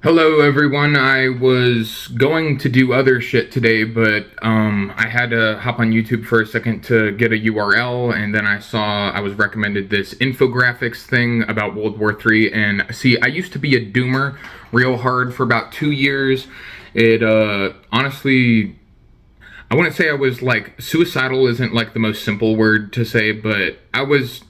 Hello everyone, I was going to do other shit today, but I had to hop on YouTube for a second to get a URL, and then I was recommended this infographics thing about World War III, and see, I used to be a doomer real hard for about 2 years. It, honestly, I wouldn't say I was, like, suicidal isn't, like, the most simple word to say, but it was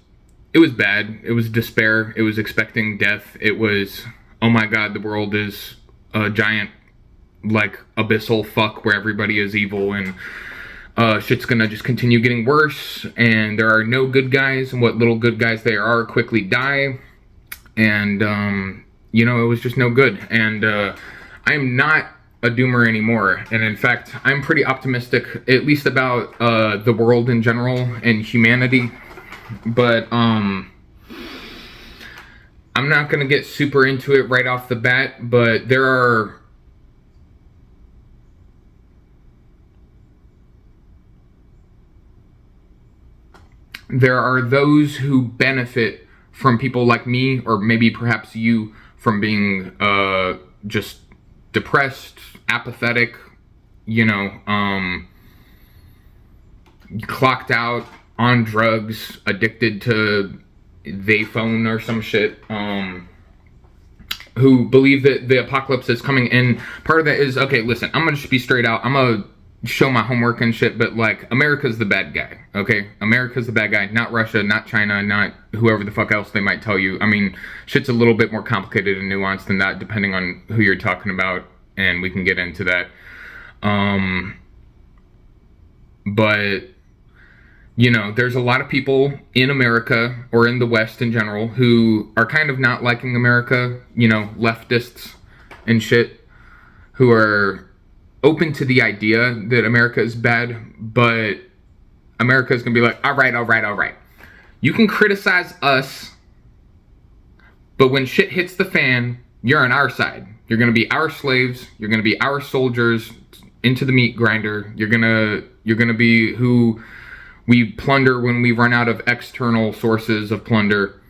bad. It was despair. It was expecting death. It was, oh my god, the world is a giant, like, abyssal fuck where everybody is evil and shit's gonna just continue getting worse and there are no good guys and what little good guys there are quickly die. And, it was just no good. And I am not a doomer anymore. And in fact, I'm pretty optimistic, at least about the world in general and humanity. But, I'm not going to get super into it right off the bat, but there are those who benefit from people like me, or maybe perhaps you, from being just depressed, apathetic, clocked out, on drugs, addicted to they phone or some shit, who believe that the apocalypse is coming. And part of that is, okay, listen, I'm gonna just be straight out, I'm gonna show my homework and shit, but like, America's the bad guy, okay? America's the bad guy, not Russia, not China, not whoever the fuck else they might tell you. I mean, shit's a little bit more complicated and nuanced than that, depending on who you're talking about, and we can get into that. But there's a lot of people in America, or in the West in general, who are kind of not liking America, leftists and shit, who are open to the idea that America is bad, but America is going to be like, all right. You can criticize us, but when shit hits the fan, you're on our side. You're going to be our slaves. You're going to be our soldiers into the meat grinder. You're going to be who we plunder when we run out of external sources of plunder.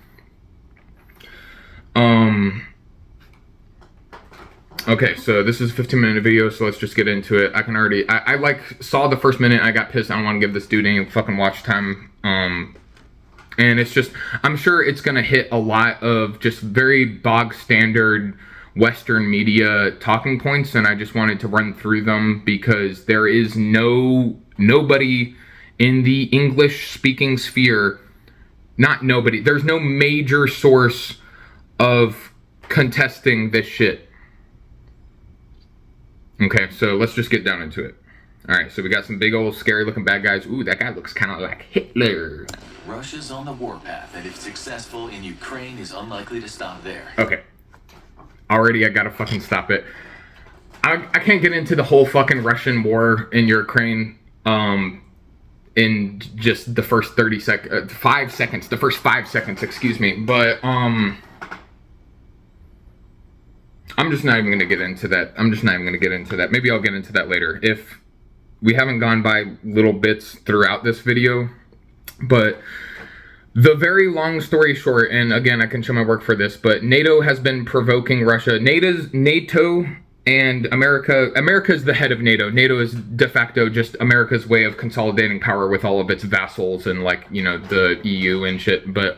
Okay, so this is a 15-minute video, so let's just get into it. I like saw the first minute, I got pissed. I don't want to give this dude any fucking watch time. And it's just, I'm sure it's gonna hit a lot of just very bog standard Western media talking points, and I just wanted to run through them because there is nobody in the English-speaking sphere, there's no major source of contesting this shit. Okay, so let's just get down into it. Alright, so we got some big old scary-looking bad guys. Ooh, that guy looks kind of like Hitler. Russia's on the warpath, and if successful in Ukraine, is unlikely to stop there. Okay. Already, I gotta fucking stop it. I can't get into the whole fucking Russian war in Ukraine, in just the first 5 seconds, the first 5 seconds, excuse me, but, I'm just not even gonna get into that. Maybe I'll get into that later, if we haven't gone by little bits throughout this video. But the very long story short, and again, I can show my work for this, but NATO has been provoking Russia. NATO and America's the head of NATO. NATO is de facto just America's way of consolidating power with all of its vassals and, like, the EU and shit. But,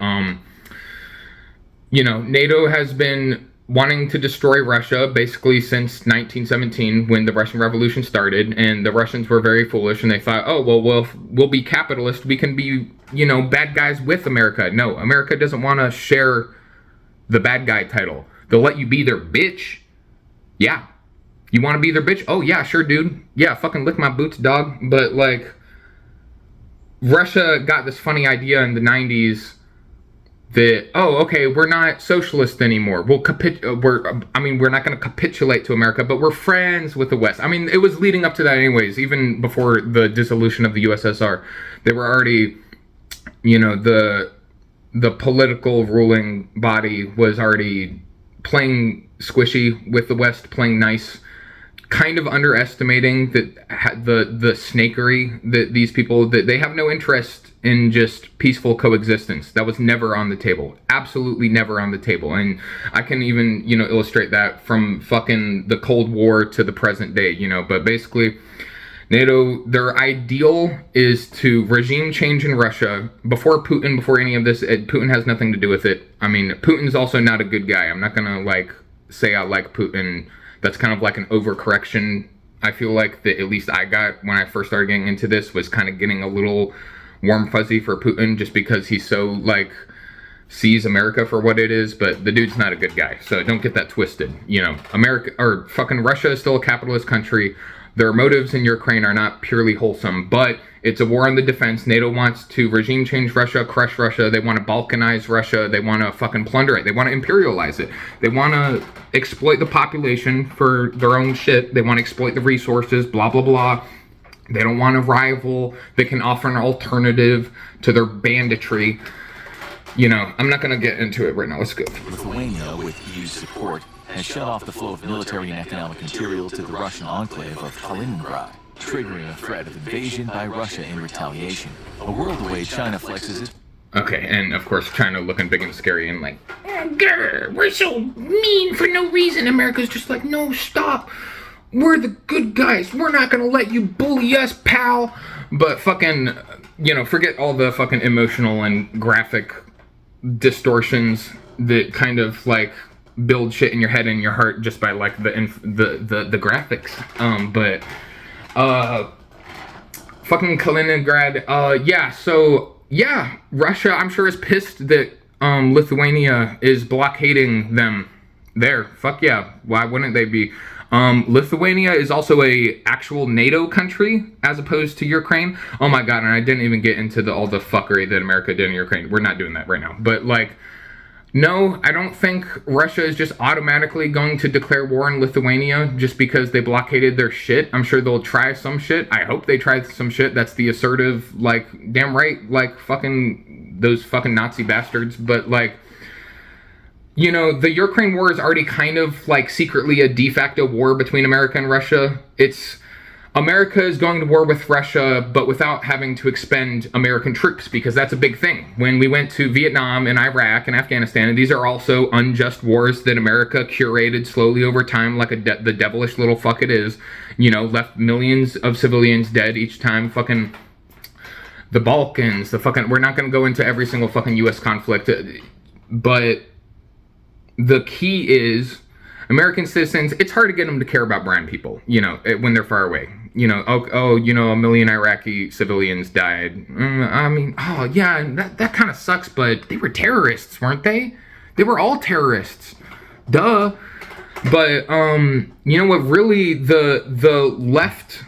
NATO has been wanting to destroy Russia basically since 1917, when the Russian Revolution started, and the Russians were very foolish, and they thought, oh, well, we'll be capitalist, we can be, bad guys with America. No, America doesn't want to share the bad guy title. They'll let you be their bitch. Yeah. You want to be their bitch? Oh, yeah, sure, dude. Yeah, fucking lick my boots, dog. But, like, Russia got this funny idea in the 90s that, oh, okay, we're not socialist anymore. We're not going to capitulate to America, but we're friends with the West. I mean, it was leading up to that anyways, even before the dissolution of the USSR. They were already, the political ruling body was already playing squishy with the West, playing nice, kind of underestimating the snakery that these people, that they have no interest in just peaceful coexistence. That was never on the table. Absolutely never on the table. And I can even, illustrate that from fucking the Cold War to the present day, but basically NATO, their ideal is to regime change in Russia before Putin, before any of this. Putin has nothing to do with it. I mean, Putin's also not a good guy. I'm not gonna say I like Putin. That's kind of like an overcorrection. I feel like that at least I got when I first started getting into this, was kind of getting a little warm fuzzy for Putin just because he's so sees America for what it is, but the dude's not a good guy. So don't get that twisted. America or fucking Russia is still a capitalist country. Their motives in Ukraine are not purely wholesome, but it's a war on the defense. NATO wants to regime change Russia, crush Russia. They want to balkanize Russia. They want to fucking plunder it. They want to imperialize it. They want to exploit the population for their own shit. They want to exploit the resources, blah, blah, blah. They don't want a rival that can offer an alternative to their banditry. I'm not going to get into it right now. Let's go. Lithuania, with EU support, has shut off the flow of military and economic material to the Russian enclave of Kaliningrad, triggering a threat of invasion by Russia in retaliation. A world the way China flexes its... Okay, and of course China looking big and scary and grr, we're so mean for no reason. America's just like, no, stop. We're the good guys. We're not gonna let you bully us, pal. But fucking, forget all the fucking emotional and graphic distortions that kind of build shit in your head and your heart just by the graphics. Fucking Kaliningrad. Russia, I'm sure, is pissed that Lithuania is blockading them there. Fuck yeah, why wouldn't they be? Lithuania is also a actual NATO country as opposed to Ukraine. Oh my god, and I didn't even get into all the fuckery that America did in Ukraine. We're not doing that right now. But no, I don't think Russia is just automatically going to declare war on Lithuania just because they blockaded their shit. I'm sure they'll try some shit. I hope they try some shit. That's the assertive, damn right, fucking those fucking Nazi bastards. But the Ukraine war is already kind of secretly a de facto war between America and Russia. America is going to war with Russia, but without having to expend American troops, because that's a big thing. When we went to Vietnam and Iraq and Afghanistan, and these are also unjust wars that America curated slowly over time like the devilish little fuck it is, left millions of civilians dead each time. Fucking the Balkans, we're not going to go into every single fucking U.S. conflict, but the key is American citizens, it's hard to get them to care about brown people, when they're far away. A million Iraqi civilians died. That kind of sucks, but they were terrorists, weren't they? They were all terrorists. Duh. But, what really the left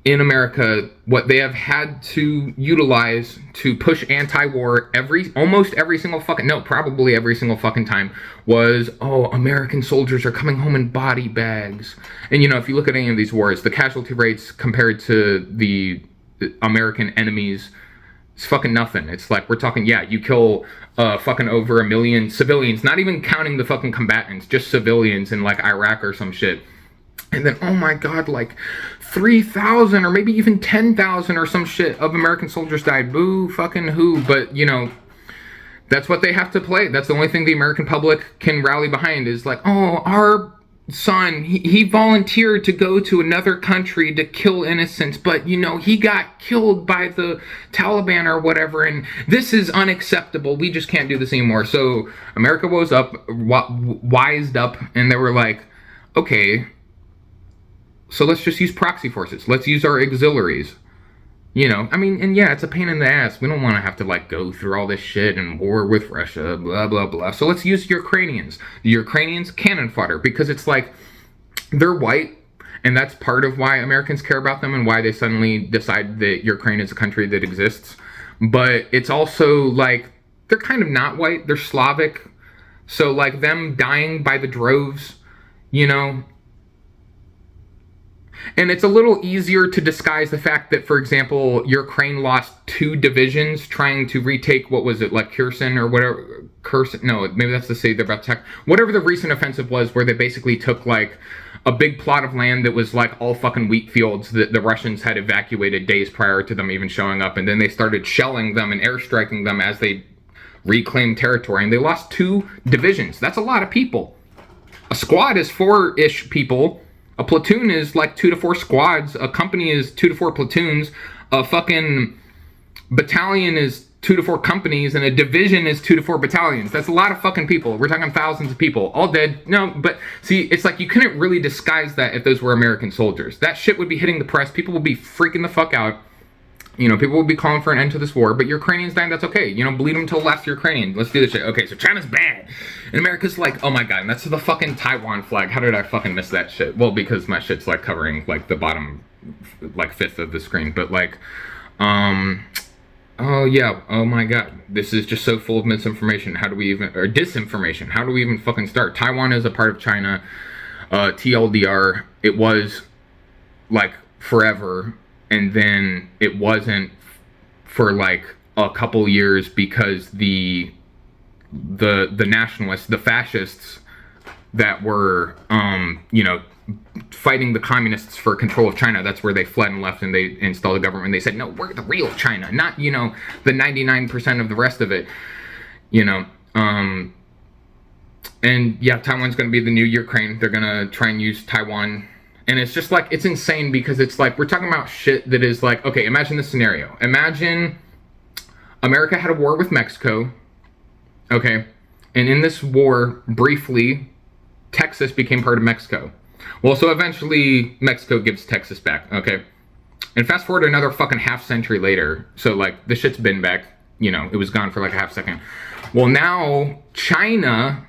in America, what they have had to utilize to push anti-war almost every single fucking, no, probably every single fucking time was, American soldiers are coming home in body bags. And if you look at any of these wars, the casualty rates compared to the American enemies, it's fucking nothing. It's we're talking, you kill fucking over 1 million civilians, not even counting the fucking combatants, just civilians in Iraq or some shit. And then, oh my god, 3,000 or maybe even 10,000 or some shit of American soldiers died. Boo fucking who. But, that's what they have to play. That's the only thing the American public can rally behind is our son, he volunteered to go to another country to kill innocents, but, he got killed by the Taliban or whatever, and this is unacceptable. We just can't do this anymore. So America wised up, and they were okay, so let's just use proxy forces. Let's use our auxiliaries. It's a pain in the ass. We don't want to have to go through all this shit and war with Russia, blah, blah, blah. So let's use Ukrainians. The Ukrainians, cannon fodder, because it's they're white, and that's part of why Americans care about them and why they suddenly decide that Ukraine is a country that exists. But it's also they're kind of not white. They're Slavic. So them dying by the droves, And it's a little easier to disguise the fact that, for example, Ukraine lost 2 divisions trying to retake, what was it, like Kherson or whatever, no, maybe that's the city they're about to attack. Whatever the recent offensive was, where they basically took like a big plot of land that was like all fucking wheat fields that the Russians had evacuated days prior to them even showing up. And then they started shelling them and airstriking them as they reclaimed territory. And they lost 2 divisions. That's a lot of people. A squad is 4-ish people. A platoon is like 2 to 4 squads. A company is 2 to 4 platoons. A fucking battalion is 2 to 4 companies, and a division is 2 to 4 battalions. That's a lot of fucking people. We're talking thousands of people, all dead. No, but see, it's like you couldn't really disguise that if those were American soldiers. That shit would be hitting the press. People would be freaking the fuck out. You know, people would be calling for an end to this war, but Ukrainians dying, that's okay. You know, bleed them till the last Ukrainian. Let's do this shit. Okay, so China's bad. And America's like, oh my god, and that's the fucking Taiwan flag. How did I fucking miss that shit? Well, because my shit's like covering like the bottom, like 1/5 of the screen. But like, oh yeah, oh my god. This is just so full of misinformation. How do we even, or disinformation. How do we even fucking start? Taiwan is a part of China. TLDR, it was like forever. And then it wasn't for like a couple years because the nationalists, the fascists that were, you know, fighting the communists for control of China, that's where they fled and left, and they installed a government. And they said, no, we're the real China, not, you know, the 99% of the rest of it, you know. And yeah, Taiwan's going to be the new Ukraine. They're going to try and use Taiwan. And it's just like, it's insane because it's like, we're talking about shit that is like, okay, imagine this scenario. Imagine America had a war with Mexico, okay? And in this war, briefly, Texas became part of Mexico. Well, so eventually Mexico gives Texas back, okay? And fast forward another fucking half century later, so like, the shit's been back, you know, it was gone for like a half second. Well, now China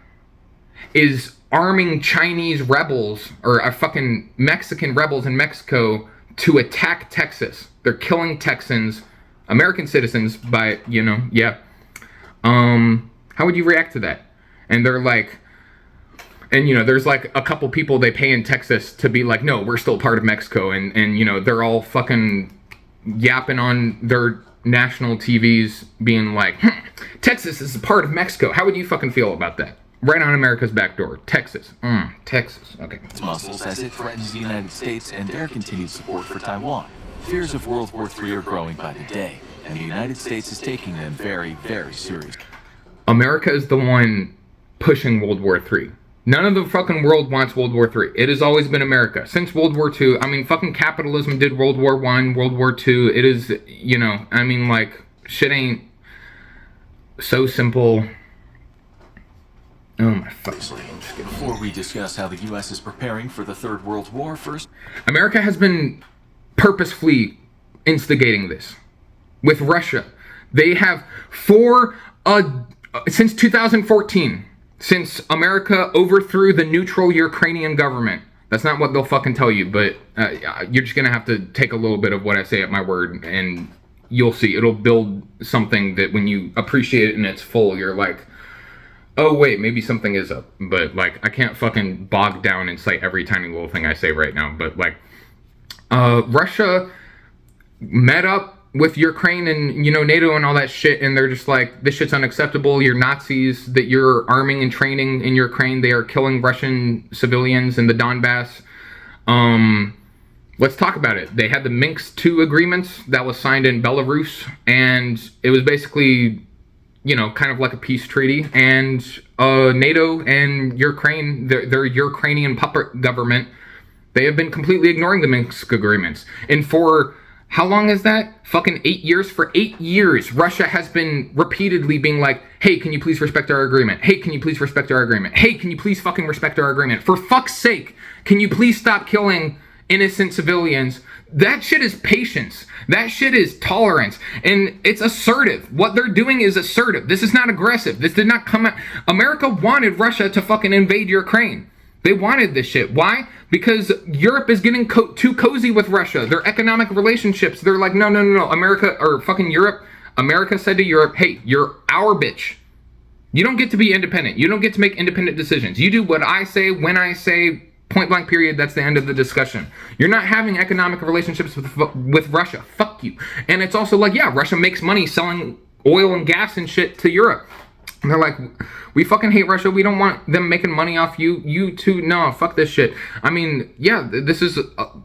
is arming Chinese rebels, or fucking Mexican rebels in Mexico to attack Texas. They're killing Texans, American citizens, by, you know, yeah. How would you react to that? And they're like, and you know, there's like a couple people they pay in Texas to be like, no, we're still part of Mexico, and you know, they're all fucking yapping on their national TVs being like, Texas is a part of Mexico. How would you fucking feel about that? Right on America's back door. Texas. Texas. Okay. Its muscles as it threatens the United States and their continued support for Taiwan. Fears of World War III are growing by the day, and the United States is taking them very, very seriously. America is the one pushing World War III. None of the fucking world wants World War III. It has always been America. Since World War II, I mean, fucking capitalism did World War I, World War II. It is, you know, I mean, like, shit ain't so simple. Oh my fucking. Before we discuss how the U.S. is preparing for the Third World War, first, America has been purposefully instigating this with Russia. They have since 2014, since America overthrew the neutral Ukrainian government. That's not what they'll fucking tell you, but you're just gonna have to take a little bit of what I say at my word, and you'll see. It'll build something that when you appreciate it in its full, you're like, oh wait, maybe something is up. But like, I can't fucking bog down and cite every tiny little thing I say right now. But like, Russia met up with Ukraine and, you know, NATO and all that shit, and they're just like, this shit's unacceptable. You're Nazis that you're arming and training in Ukraine. They are killing Russian civilians in the Donbass. Let's talk about it. They had the Minsk II agreements that was signed in Belarus, and it was basically, you know, kind of like a peace treaty. And NATO and Ukraine, their Ukrainian puppet government, they have been completely ignoring the Minsk agreements. And for how long is that? Fucking 8 years? For 8 years, Russia has been repeatedly being like, hey, can you please respect our agreement? Hey, can you please respect our agreement? Hey, can you please fucking respect our agreement? For fuck's sake, can you please stop killing innocent civilians? That shit is patience. That shit is tolerance. And it's assertive. What they're doing is assertive. This is not aggressive. This did not come out. America wanted Russia to fucking invade Ukraine. They wanted this shit. Why? Because Europe is getting too cozy with Russia. Their economic relationships. They're like, no. America, or fucking Europe. America said to Europe, hey, you're our bitch. You don't get to be independent. You don't get to make independent decisions. You do what I say, when I say, Point blank period. That's the end of the discussion. You're not having economic relationships with Russia. Fuck you. And it's also like, yeah, Russia makes money selling oil and gas and shit to Europe. And they're like, we fucking hate Russia. We don't want them making money off you. You too. No, fuck this shit. I mean, yeah, this is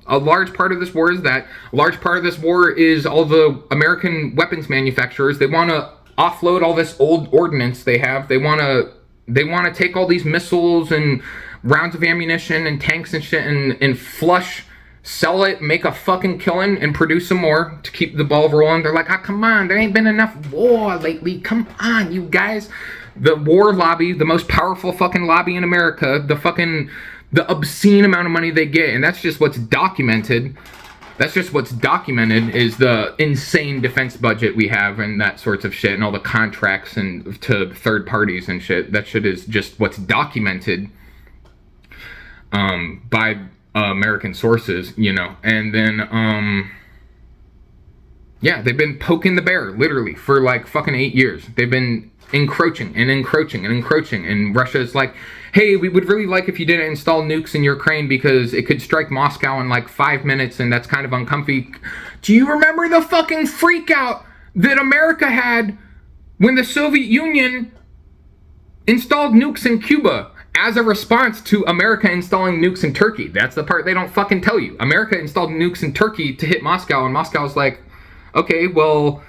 a large part of this war is that. A large part of this war is all the American weapons manufacturers. They want to offload all this old ordnance they have. They want to take all these missiles and rounds of ammunition and tanks and shit and flush, sell it, make a fucking killing, and produce some more to keep the ball rolling. They're like, ah, come on, there ain't been enough war lately. Come on, you guys. The war lobby, the most powerful fucking lobby in America, the obscene amount of money they get, and that's just what's documented. That's just what's documented is the insane defense budget we have and that sorts of shit and all the contracts and to third parties and shit. That shit is just what's documented by American sources, you know. And then yeah, they've been poking the bear literally for like fucking 8 years. They've been encroaching and encroaching and encroaching, and Russia's like, hey, we would really like if you didn't install nukes in Ukraine because it could strike Moscow in like 5 minutes and that's kind of uncomfy. Do you remember the fucking freak out that America had when the Soviet Union installed nukes in Cuba as a response to America installing nukes in Turkey? That's the part they don't fucking tell you. America installed nukes in Turkey to hit Moscow, and Moscow's like, okay, well,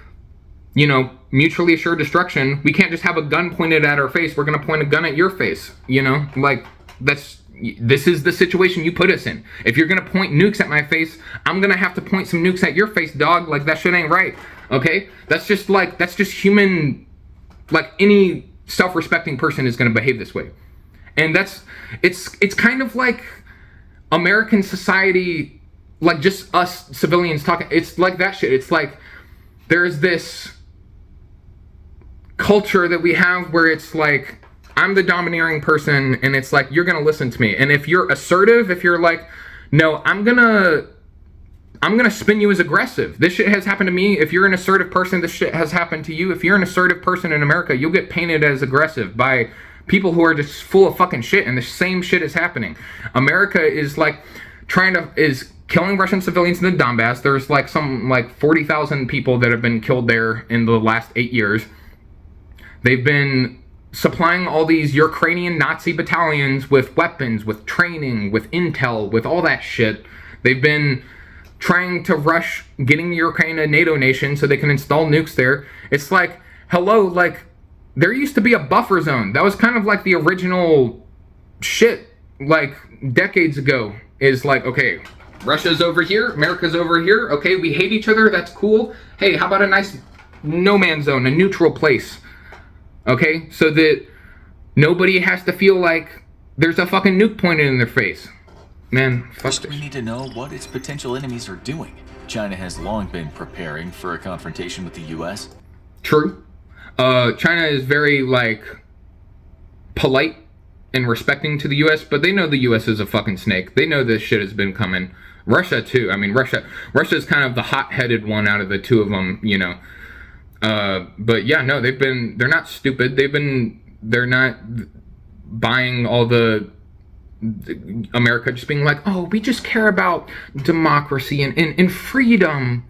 you know, mutually assured destruction. We can't just have a gun pointed at our face. We're going to point a gun at your face. You know, like, this is the situation you put us in. If you're going to point nukes at my face, I'm going to have to point some nukes at your face, dog. Like, that shit ain't right. Okay? That's just human, like, any self-respecting person is going to behave this way. And it's kind of like American society, like just us civilians talking. It's like that shit. It's like there's this culture that we have where it's like, I'm the domineering person, and it's like, you're gonna listen to me. And if you're assertive, if you're like, no, I'm gonna spin you as aggressive. This shit has happened to me. If you're an assertive person, this shit has happened to you. If you're an assertive person in America, you'll get painted as aggressive by people who are just full of fucking shit, and the same shit is happening. America is like is killing Russian civilians in the Donbass. There's like 40,000 people that have been killed there in the last 8 years. They've been supplying all these Ukrainian Nazi battalions with weapons, with training, with intel, with all that shit. They've been trying to rush getting Ukraine a NATO nation so they can install nukes there. It's like, hello, like, there used to be a buffer zone. That was kind of like the original shit, like, decades ago. Is like, okay, Russia's over here, America's over here. Okay, we hate each other, that's cool. Hey, how about a nice no man's zone, a neutral place? Okay, so that nobody has to feel like there's a fucking nuke pointed in their face. Man, fuck this. We need to know what its potential enemies are doing. China has long been preparing for a confrontation with the U.S. True. China is very, like, polite and respecting to the U.S., but they know the U.S. is a fucking snake. They know this shit has been coming. Russia, too. I mean, Russia's kind of the hot-headed one out of the two of them, you know. But yeah, no, they're not stupid. They're not buying all the America just being like, oh, we just care about democracy and freedom.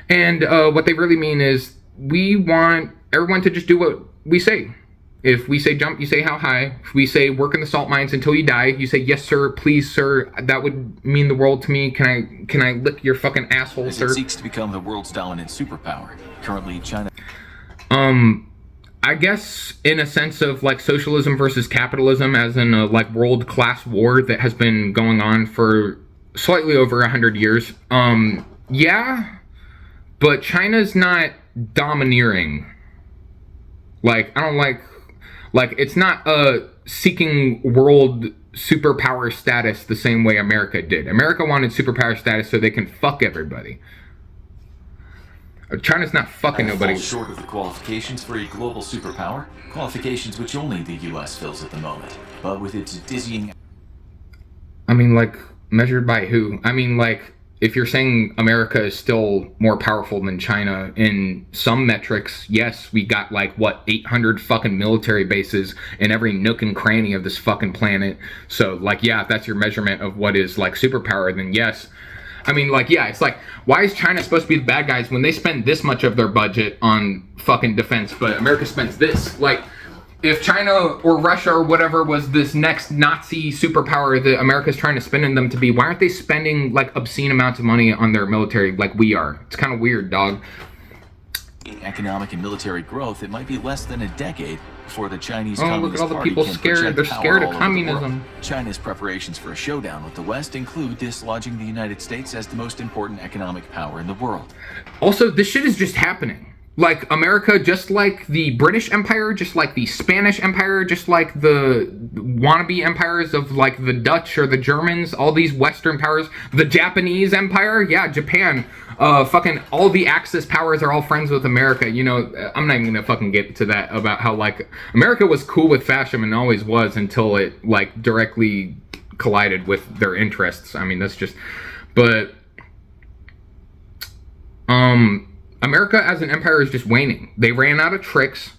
And what they really mean is, we want everyone to just do what we say. If we say jump, you say how high. If we say work in the salt mines until you die, you say yes, sir, please, sir. That would mean the world to me. Can I lick your fucking asshole, As sir? it seeks to become the world's dominant superpower. Currently, China. I guess in a sense of like socialism versus capitalism, as in a like world class war that has been going on for slightly over 100 years. Yeah, but China's not domineering. Like, I don't like it's not seeking world superpower status the same way America did. America wanted superpower status so they can fuck everybody. China's not fucking nobody. Falls short of the qualifications for a global superpower, qualifications which only the U.S. fills at the moment. But with its dizzying... I mean, like, measured by who? I mean, like, if you're saying America is still more powerful than China in some metrics, yes, we got like, what, 800 fucking military bases in every nook and cranny of this fucking planet. So, like, yeah, if that's your measurement of what is, like, superpower, then yes. I mean, like, yeah, it's like, why is China supposed to be the bad guys when they spend this much of their budget on fucking defense, but America spends this? Like, if China or Russia or whatever was this next Nazi superpower that America's trying to spin them to be, why aren't they spending like obscene amounts of money on their military like we are? It's kind of weird, dog. In economic and military growth, it might be less than a decade before the Chinese Communist Party. Look at all the people scared. They're scared of communism. China's preparations for a showdown with the West include dislodging the United States as the most important economic power in the world. Also, this shit is just happening. Like, America, just like the British Empire, just like the Spanish Empire, just like the wannabe empires of, like, the Dutch or the Germans, all these Western powers, the Japanese Empire, yeah, Japan, fucking all the Axis powers are all friends with America. You know, I'm not even gonna fucking get to that about how, like, America was cool with fascism and always was until it, like, directly collided with their interests. I mean, that's just, but, America as an empire is just waning. They ran out of tricks.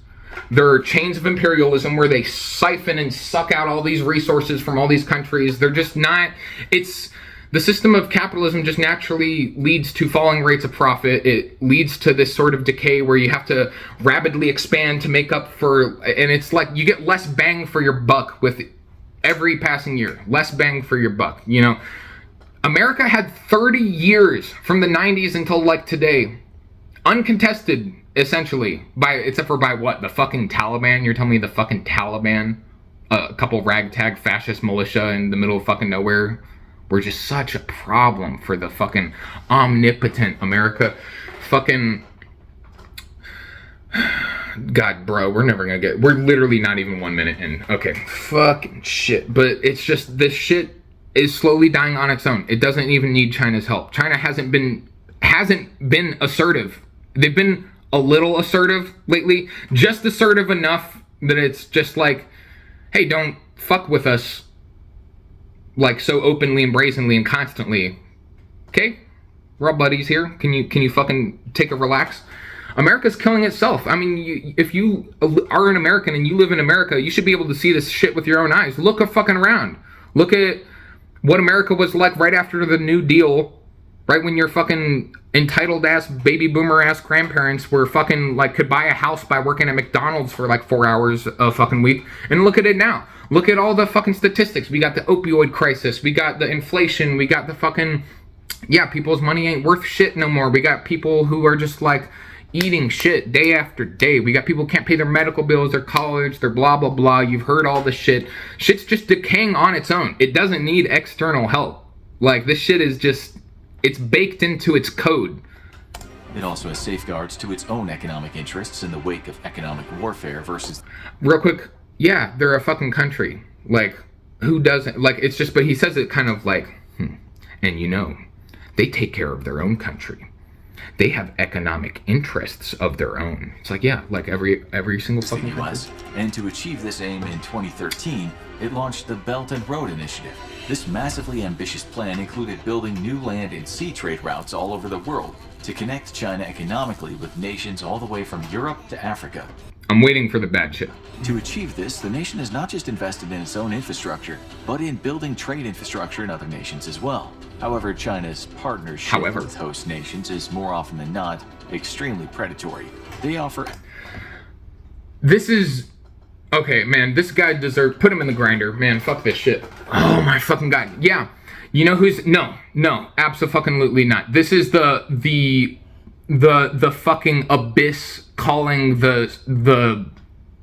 There are chains of imperialism where they siphon and suck out all these resources from all these countries. They're just not, it's, the system of capitalism just naturally leads to falling rates of profit. It leads to this sort of decay where you have to rapidly expand to make up for, and it's like you get less bang for your buck with every passing year. Less bang for your buck, you know. America had 30 years from the 90s until like today, uncontested, essentially, except for by what? The fucking Taliban? You're telling me the fucking Taliban, a couple ragtag fascist militia in the middle of fucking nowhere, were just such a problem for the fucking omnipotent America. Fucking, God, bro, we're never gonna we're literally not even 1 minute in. Okay, fucking shit. But it's just, this shit is slowly dying on its own. It doesn't even need China's help. China hasn't been assertive. They've been a little assertive lately, just assertive enough that it's just like, hey, don't fuck with us like so openly and brazenly and constantly. Okay? We're all buddies here. Can you fucking take a relax? America's killing itself. I mean, if you are an American and you live in America, you should be able to see this shit with your own eyes. Look fucking around. Look at what America was like right after the New Deal. Right when your fucking entitled ass baby boomer ass grandparents were fucking like could buy a house by working at McDonald's for like 4 hours a fucking week. And look at it now. Look at all the fucking statistics. We got the opioid crisis. We got the inflation. We got the fucking, yeah, people's money ain't worth shit no more. We got people who are just like eating shit day after day. We got people who can't pay their medical bills, their college, their blah, blah, blah. You've heard all this shit. Shit's just decaying on its own. It doesn't need external help. Like, this shit is just, it's baked into its code. It also has safeguards to its own economic interests in the wake of economic warfare versus... Real quick, yeah, they're a fucking country. Like, who doesn't? Like, it's just, but he says it kind of like, and you know, they take care of their own country. They have economic interests of their own. It's like, yeah, like every single fucking US. And to achieve this aim in 2013, it launched the Belt and Road Initiative. This massively ambitious plan included building new land and sea trade routes all over the world to connect China economically with nations all the way from Europe to Africa. I'm waiting for the bad shit. To achieve this, the nation has not just invested in its own infrastructure, but in building trade infrastructure in other nations as well. However, China's partnership with host nations is more often than not extremely predatory. They offer... This is... Okay, man, this guy deserves... Put him in the grinder. Man, fuck this shit. Oh, my fucking God. Yeah. You know who's... No, abso-fucking-lutely not. This is the fucking abyss calling the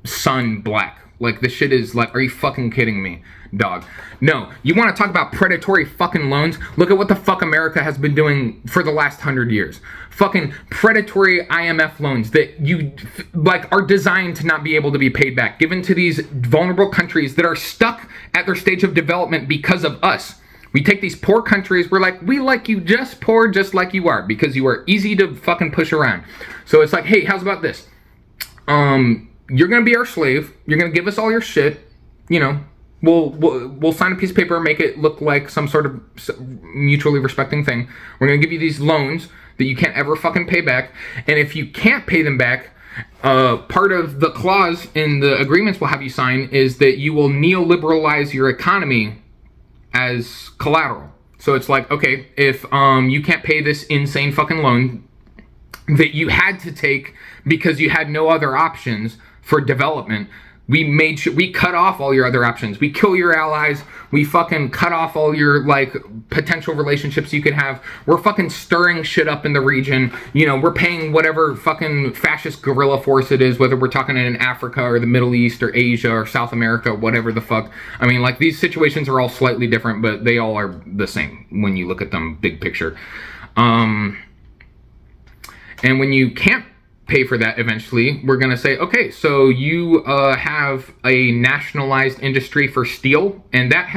sun black. Like, this shit is like, are you fucking kidding me, dog? No, you want to talk about predatory fucking loans? Look at what the fuck America has been doing for the last 100 years. Fucking predatory IMF loans that you, like, are designed to not be able to be paid back, given to these vulnerable countries that are stuck at their stage of development because of us. We take these poor countries, we're like, we like you just poor, just like you are, because you are easy to fucking push around. So it's like, hey, how's about this? You're gonna be our slave, you're gonna give us all your shit, you know, We'll sign a piece of paper, make it look like some sort of mutually respecting thing. We're gonna give you these loans that you can't ever fucking pay back, and if you can't pay them back, part of the clause in the agreements we'll have you sign is that you will neoliberalize your economy as collateral. So it's like, okay, if you can't pay this insane fucking loan that you had to take because you had no other options for development, we cut off all your other options. We kill your allies. We fucking cut off all your like potential relationships you could have. We're fucking stirring shit up in the region. You know, we're paying whatever fucking fascist guerrilla force it is, whether we're talking in Africa or the Middle East or Asia or South America, whatever the fuck. I mean, like, these situations are all slightly different, but they all are the same when you look at them big picture. And when you can't pay for that eventually, we're going to say, okay, so you have a nationalized industry for steel, and that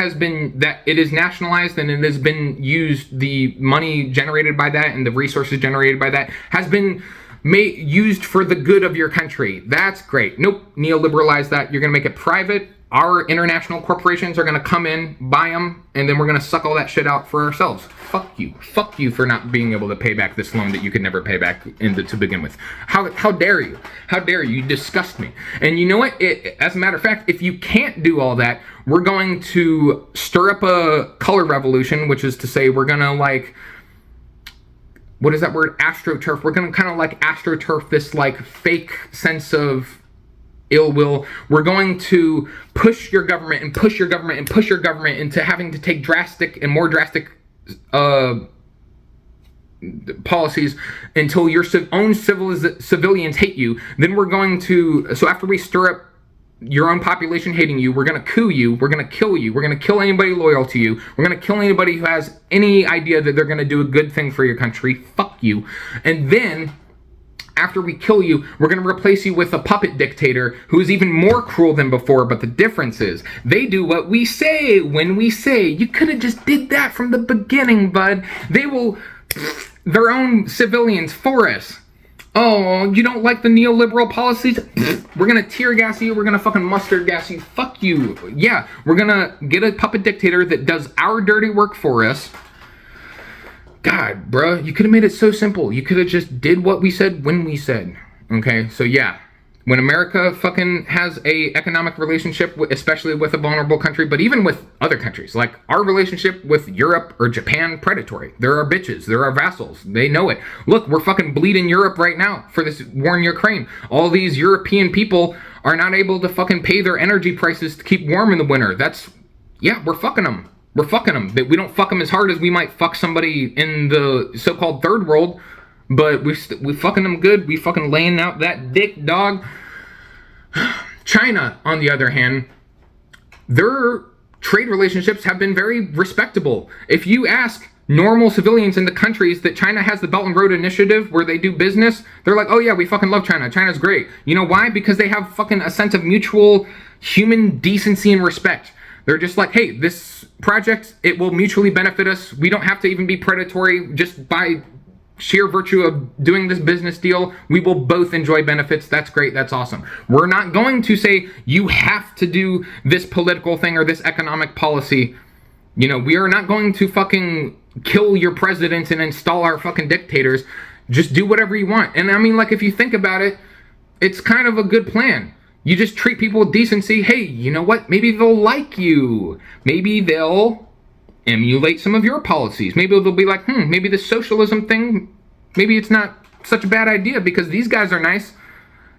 it is nationalized and it has been used, the money generated by that and the resources generated by that has been used for the good of your country. That's great. Nope, neoliberalize that. You're going to make it private. Our international corporations are going to come in, buy them, and then we're going to suck all that shit out for ourselves. Fuck you. Fuck you for not being able to pay back this loan that you could never pay back to begin with. How dare you? How dare you? You disgust me. And you know what? As a matter of fact, if you can't do all that, we're going to stir up a color revolution, which is to say we're going to, like, what is that word? AstroTurf. We're going to kind of like AstroTurf this like fake sense of ill will. We're going to push your government and push your government and push your government into having to take drastic and more drastic policies until your own civilians hate you. Then we're going to, so after we stir up your own population hating you, we're going to coup you, we're going to kill you, we're going to kill anybody loyal to you, we're going to kill anybody who has any idea that they're going to do a good thing for your country. Fuck you. And then after we kill you, we're going to replace you with a puppet dictator who is even more cruel than before, but the difference is they do what we say when we say. You could have just did that from the beginning, bud. They will their own civilians for us. Oh, you don't like the neoliberal policies? We're going to tear gas you. We're going to fucking mustard gas you. Fuck you. Yeah, we're going to get a puppet dictator that does our dirty work for us. God, bro, you could have made it so simple. You could have just did what we said when we said. Okay, so yeah, when America fucking has a economic relationship, especially with a vulnerable country, but even with other countries, like our relationship with Europe or Japan, predatory. They're our bitches. They're our vassals. They know it. Look, we're fucking bleeding Europe right now for this war in Ukraine. All these European people are not able to fucking pay their energy prices to keep warm in the winter. Yeah, we're fucking them. We're fucking them. We don't fuck them as hard as we might fuck somebody in the so-called third world, but we fucking them good. We fucking laying out that dick, dog. China, on the other hand, their trade relationships have been very respectable. If you ask normal civilians in the countries that China has the Belt and Road Initiative where they do business, they're like, oh yeah, we fucking love China. China's great. You know why? Because they have fucking a sense of mutual human decency and respect. They're just like, hey, this project, it will mutually benefit us. We don't have to even be predatory. Just by sheer virtue of doing this business deal, we will both enjoy benefits. That's great. That's awesome. We're not going to say you have to do this political thing or this economic policy. You know, we are not going to fucking kill your president and install our fucking dictators. Just do whatever you want. And I mean, like, if you think about it, it's kind of a good plan. You just treat people with decency. Hey, you know what? Maybe they'll like you. Maybe they'll emulate some of your policies. Maybe they'll be like, maybe this socialism thing, maybe it's not such a bad idea because these guys are nice.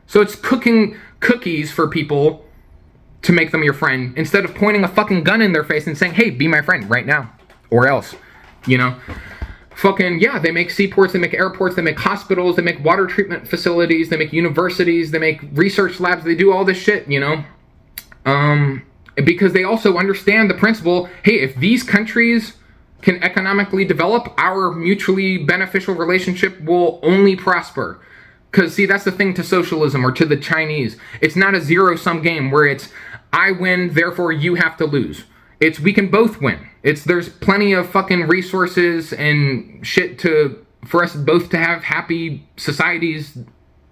So it's cooking cookies for people to make them your friend instead of pointing a fucking gun in their face and saying, hey, be my friend right now or else, you know? Fucking, yeah, they make seaports, they make airports, they make hospitals, they make water treatment facilities, they make universities, they make research labs, they do all this shit, you know? Because they also understand the principle, hey, if these countries can economically develop, our mutually beneficial relationship will only prosper. Because, see, that's the thing to socialism or to the Chinese. It's not a zero-sum game where it's, I win, therefore you have to lose. It's, we can both win. There's plenty of fucking resources and shit for us both to have happy societies,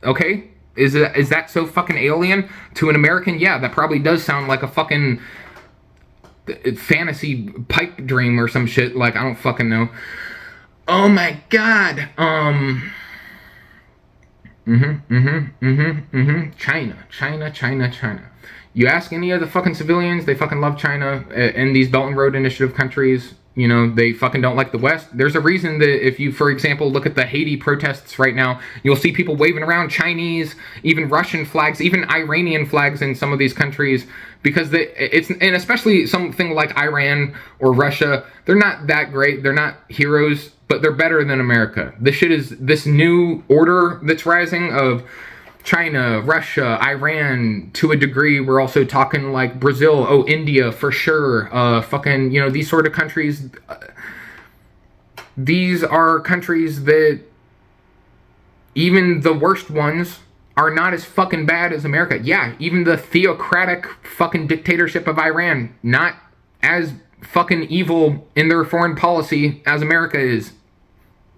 okay? Is that so fucking alien to an American? Yeah, that probably does sound like a fucking fantasy pipe dream or some shit. Like, I don't fucking know. Oh my god. China. You ask any of the fucking civilians, they fucking love China. In these Belt and Road Initiative countries, you know, they fucking don't like the West. There's a reason that if you, for example, look at the Haiti protests right now, you'll see people waving around Chinese, even Russian flags, even Iranian flags in some of these countries, because and especially something like Iran or Russia, they're not that great. They're not heroes, but they're better than America. This shit is this new order that's rising of China, Russia, Iran, to a degree. We're also talking like Brazil, India for sure. Fucking, you know, these sort of countries. These are countries that even the worst ones are not as fucking bad as America. Yeah, even the theocratic fucking dictatorship of Iran, not as fucking evil in their foreign policy as America is.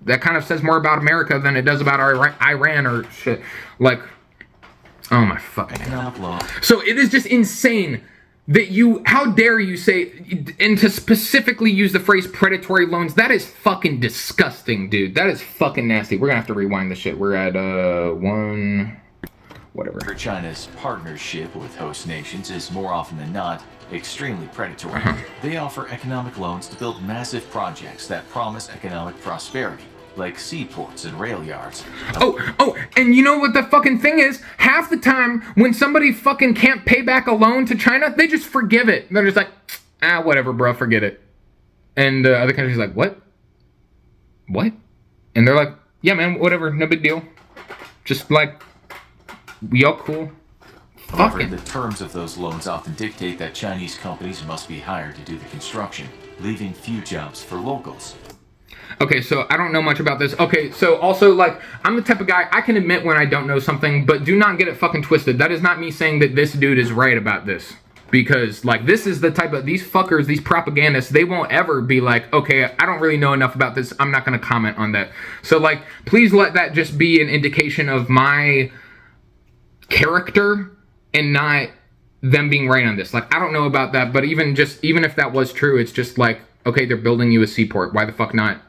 That kind of says more about America than it does about Iran or shit. Like, oh my fucking God. So it is just insane that how dare you say, and to specifically use the phrase predatory loans, that is fucking disgusting, dude. That is fucking nasty. We're gonna have to rewind this shit. We're at, whatever. China's partnership with host nations is more often than not extremely predatory. They offer economic loans to build massive projects that promise economic prosperity, like seaports and rail yards. And you know what the fucking thing is? Half the time, when somebody fucking can't pay back a loan to China, they just forgive it. They're just like, whatever, bro, forget it. And other countries are like, what? What? And they're like, yeah, man, whatever, no big deal. Just like, we all cool. However, the terms of those loans often dictate that Chinese companies must be hired to do the construction, leaving few jobs for locals. Okay, so I don't know much about this. Okay, so also, like, I'm the type of guy, I can admit when I don't know something, but do not get it fucking twisted. That is not me saying that this dude is right about this. Because, like, this is the type of, these fuckers, these propagandists, they won't ever be like, okay, I don't really know enough about this, I'm not going to comment on that. So, like, please let that just be an indication of my character and not them being right on this. Like, I don't know about that, but even if that was true, it's just like, okay, they're building you a seaport. Why the fuck not?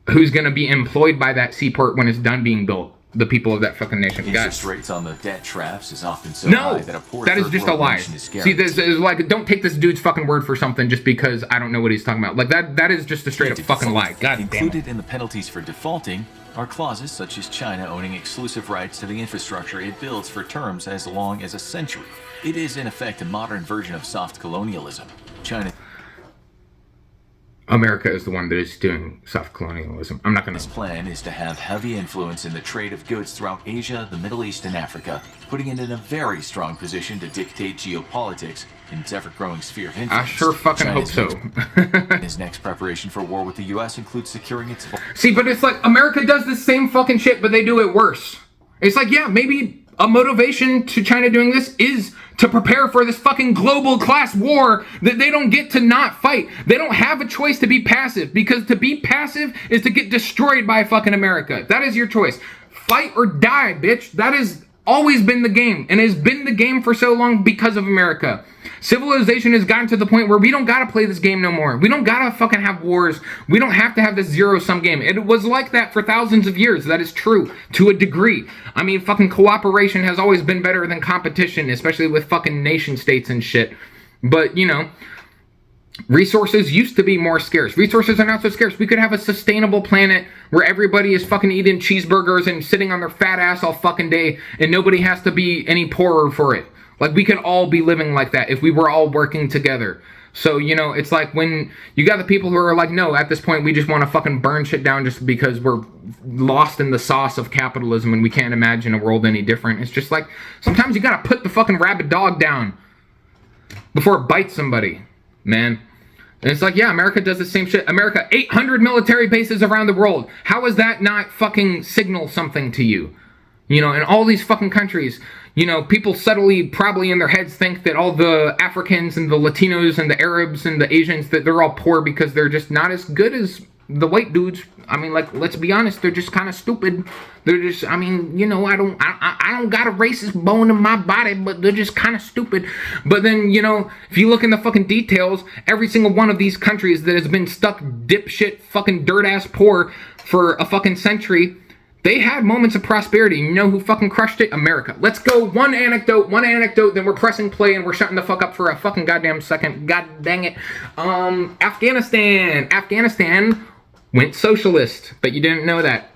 Who's going to be employed by that seaport when it's done being built? The people of that fucking nation. Interest rates on the debt traps is often so high that a poor that is just a lie. See, this is like, don't take this dude's fucking word for something just because I don't know what he's talking about. Like, that is just a straight up fucking lie. God damn it. Included in the penalties for defaulting are clauses such as China owning exclusive rights to the infrastructure it builds for terms as long as a century. It is, in effect, a modern version of soft colonialism. America is the one that is doing soft colonialism. I'm not going to... His plan is to have heavy influence in the trade of goods throughout Asia, the Middle East, and Africa, putting it in a very strong position to dictate geopolitics in its ever-growing sphere of influence. I sure fucking hope so. His next preparation for war with the U.S. includes securing its... See, but it's like, America does the same fucking shit, but they do it worse. It's like, yeah, maybe a motivation to China doing this is to prepare for this fucking global class war that they don't get to not fight. They don't have a choice to be passive, because to be passive is to get destroyed by fucking America. That is your choice. Fight or die, bitch. That has always been the game, and has been the game for so long because of America. Civilization has gotten to the point where we don't gotta play this game no more. We don't gotta fucking have wars. We don't have to have this zero-sum game. It was like that for thousands of years. That is true, to a degree. I mean, fucking cooperation has always been better than competition, especially with fucking nation states and shit. But, you know, resources used to be more scarce. Resources are not so scarce. We could have a sustainable planet where everybody is fucking eating cheeseburgers and sitting on their fat ass all fucking day, and nobody has to be any poorer for it. Like, we could all be living like that if we were all working together. So, you know, it's like when you got the people who are like, no, at this point we just want to fucking burn shit down just because we're lost in the sauce of capitalism and we can't imagine a world any different. It's just like, sometimes you gotta put the fucking rabid dog down before it bites somebody, man. And it's like, yeah, America does the same shit. America, 800 military bases around the world. How is that not fucking signal something to you? You know, in all these fucking countries, you know, people subtly, probably in their heads, think that all the Africans and the Latinos and the Arabs and the Asians, that they're all poor because they're just not as good as the white dudes. I mean, like, let's be honest, they're just kind of stupid. They're just, I mean, you know, I I don't got a racist bone in my body, but they're just kind of stupid. But then, you know, if you look in the fucking details, every single one of these countries that has been stuck dipshit fucking dirt ass poor for a fucking century, they had moments of prosperity. You know who fucking crushed it? America. Let's go. One anecdote, then we're pressing play and we're shutting the fuck up for a fucking goddamn second. God dang it. Afghanistan. Afghanistan went socialist, but you didn't know that.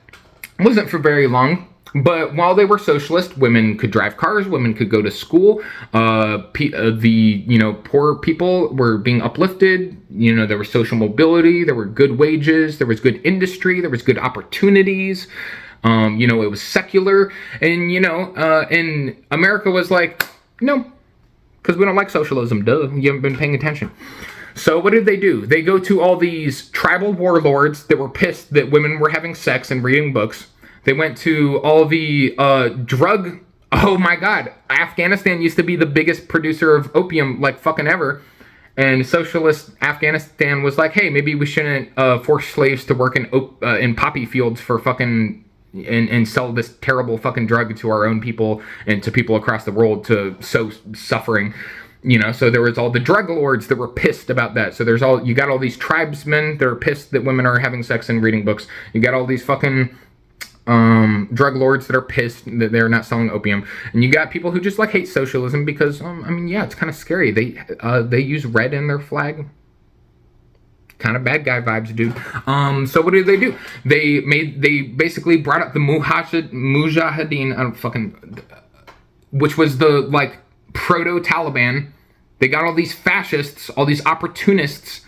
It wasn't for very long. But while they were socialist, women could drive cars, women could go to school, the poor people were being uplifted, there was social mobility, there were good wages, there was good industry, there was good opportunities, it was secular, and and America was like, no, because we don't like socialism, duh, you haven't been paying attention. So what did they do? They go to all these tribal warlords that were pissed that women were having sex and reading books. They went to all the drug... Oh my god. Afghanistan used to be the biggest producer of opium, like, fucking ever. And socialist Afghanistan was like, hey, maybe we shouldn't force slaves to work in poppy fields for fucking... And sell this terrible fucking drug to our own people and to people across the world to sow suffering. So there was all the drug lords that were pissed about that. So you got all these tribesmen that are pissed that women are having sex and reading books. You got all these fucking... drug lords that are pissed that they're not selling opium, and you got people who just like hate socialism because it's kind of scary. They use red in their flag. Kind of bad guy vibes, dude. So what did they do? They basically brought up the Mujahideen, which was the like proto-Taliban. They got all these fascists, all these opportunists,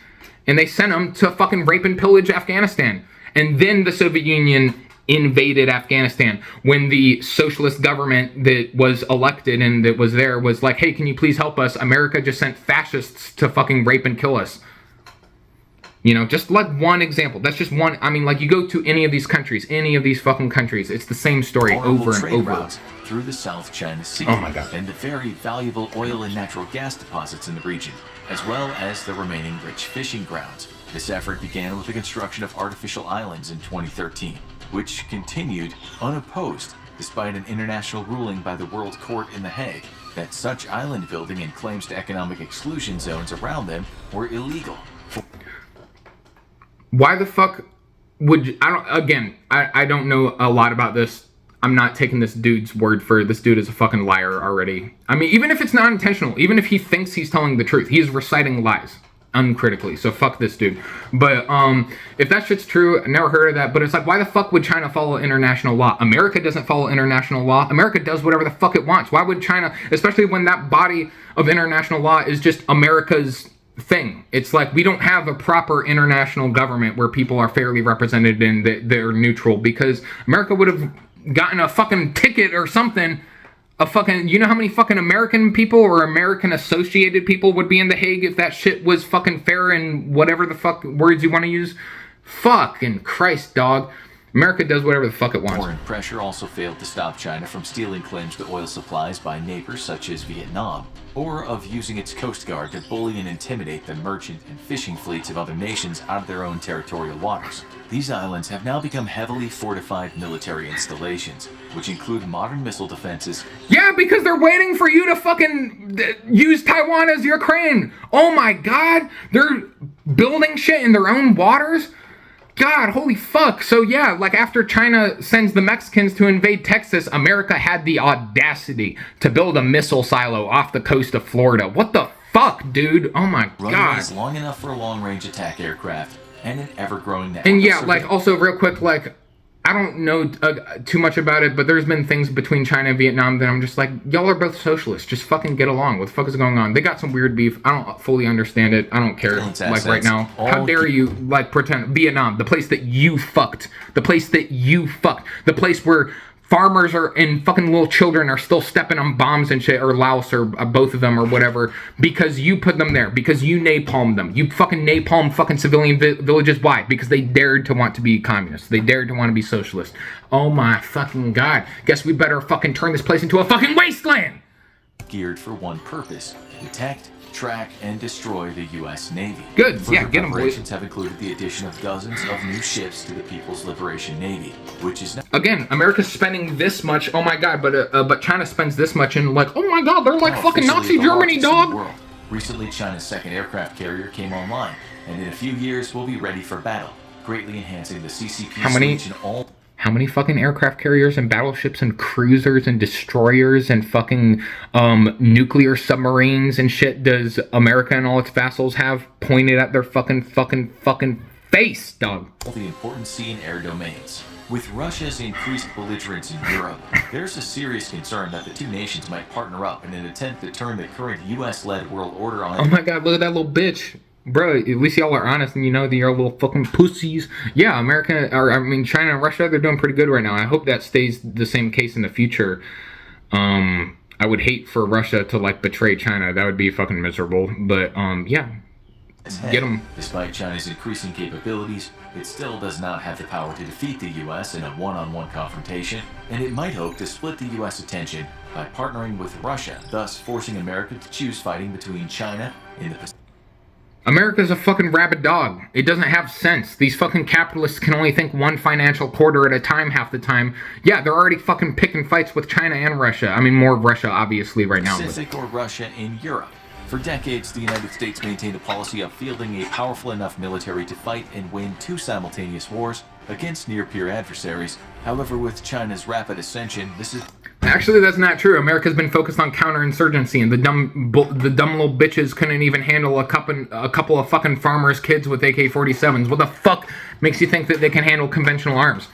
and they sent them to fucking rape and pillage Afghanistan. And then the Soviet Union invaded Afghanistan when the socialist government that was elected and that was there was like, hey, can you please help us? America just sent fascists to fucking rape and kill us. Just like one example. That's just one. You go to any of these countries, any of these fucking countries, it's the same story over and over. Routes through the South China Sea. Oh my God. And the very valuable oil and natural gas deposits in the region, as well as the remaining rich fishing grounds. This effort began with the construction of artificial islands in 2013. Which continued unopposed despite an international ruling by the World Court in The Hague that such island building and claims to economic exclusion zones around them were illegal. Why the fuck would I don't know a lot about this. I'm not taking this dude's word for it. This dude is a fucking liar already. Even if it's not intentional, even if he thinks he's telling the truth, he is reciting lies uncritically, so fuck this dude. But if that shit's true, I never heard of that, but it's like, why the fuck would China follow international law? America doesn't follow international law. America does whatever the fuck it wants. Why would China, especially when that body of international law is just America's thing? It's like, we don't have a proper international government where people are fairly represented and they're neutral, because America would have gotten a fucking ticket or something. You know how many fucking American people or American associated people would be in The Hague if that shit was fucking fair and whatever the fuck words you want to use? Fucking Christ, dog. America does whatever the fuck it wants. Foreign pressure also failed to stop China from stealing claims to oil supplies by neighbors such as Vietnam, or of using its coast guard to bully and intimidate the merchant and fishing fleets of other nations out of their own territorial waters. These islands have now become heavily fortified military installations, which include modern missile defenses. Yeah, because they're waiting for you to fucking use Taiwan as Ukraine. Oh my god, they're building shit in their own waters? God, holy fuck. So yeah, like after China sends the Mexicans to invade Texas, America had the audacity to build a missile silo off the coast of Florida. What the fuck, dude? Oh my god. Runways long enough for long-range attack aircraft, and an ever-growing network. And yeah, like also real quick, like I don't know too much about it, but there's been things between China and Vietnam that I'm just like, y'all are both socialists. Just fucking get along. What the fuck is going on? They got some weird beef. I don't fully understand it. I don't care. Like right now, how dare you like pretend Vietnam, the place that you fucked, the place where farmers and fucking little children are still stepping on bombs and shit, or Laos, or both of them, or whatever, because you put them there, because you napalmed them. You fucking napalmed fucking civilian villages. Why? Because they dared to want to be communists. They dared to want to be socialist. Oh my fucking god. Guess we better fucking turn this place into a fucking wasteland. geared for one purpose: detect, track, and destroy the U.S. Navy. Good, Further yeah, get 'em, boys. preparations have included the addition of dozens of new ships to the People's Liberation Navy, which is now Again, America's spending this much. Oh my god, but China spends this much, and like, oh my god, they're like fucking officially Nazi the Germany, largest in the dog. world. Recently, China's second aircraft carrier came online, and in a few years will be ready for battle, greatly enhancing the CCP's reach in all. How many fucking aircraft carriers and battleships and cruisers and destroyers and fucking nuclear submarines and shit does America and all its vassals have pointed at their fucking face, dog? The important sea and air domains. With Russia's increased belligerence in Europe, there's a serious concern that the two nations might partner up in an attempt to turn the current US-led world order on. Oh my god, look at that little bitch. Bro, at least y'all are honest and you know that you're little fucking pussies. Yeah, China and Russia, they're doing pretty good right now. I hope that stays the same case in the future. I would hate for Russia to like betray China. That would be fucking miserable. But yeah, get them. Despite China's increasing capabilities, it still does not have the power to defeat the US in a one-on-one confrontation, and it might hope to split the US attention by partnering with Russia, thus forcing America to choose fighting between China in the Pacific. America's a fucking rabid dog. It doesn't have sense. These fucking capitalists can only think one financial quarter at a time half the time. Yeah, they're already fucking picking fights with China and Russia. I mean, more of Russia, obviously, right now. Pacific or Russia in Europe. For decades, the United States maintained a policy of fielding a powerful enough military to fight and win two simultaneous wars against near-peer adversaries. However, with China's rapid ascension, this is... Actually, that's not true. America's been focused on counterinsurgency, and the dumb little bitches couldn't even handle a couple of fucking farmers' kids with AK-47s. What the fuck makes you think that they can handle conventional arms?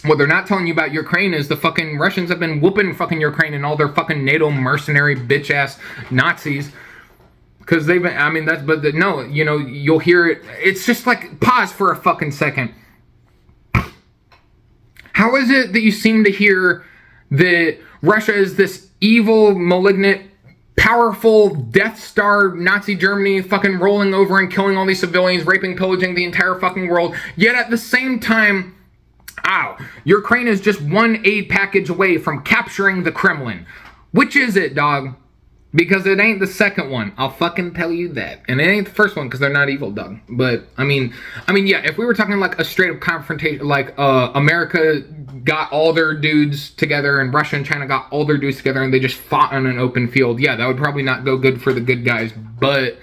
What they're not telling you about Ukraine is the fucking Russians have been whooping fucking Ukraine and all their fucking NATO mercenary bitch-ass Nazis. Because they've been, I mean, that's, but no, you know, you'll hear it. It's just like, pause for a fucking second. How is it that you seem to hear that Russia is this evil, malignant, powerful Death Star Nazi Germany fucking rolling over and killing all these civilians, raping, pillaging the entire fucking world, yet at the same time, Ukraine is just one aid package away from capturing the Kremlin. Which is it, dog? Because it ain't the second one. I'll fucking tell you that. And it ain't the first one because they're not evil, dog. But, I mean, yeah, if we were talking like a straight up confrontation, like America got all their dudes together and Russia and China got all their dudes together and they just fought on an open field, yeah, that would probably not go good for the good guys. But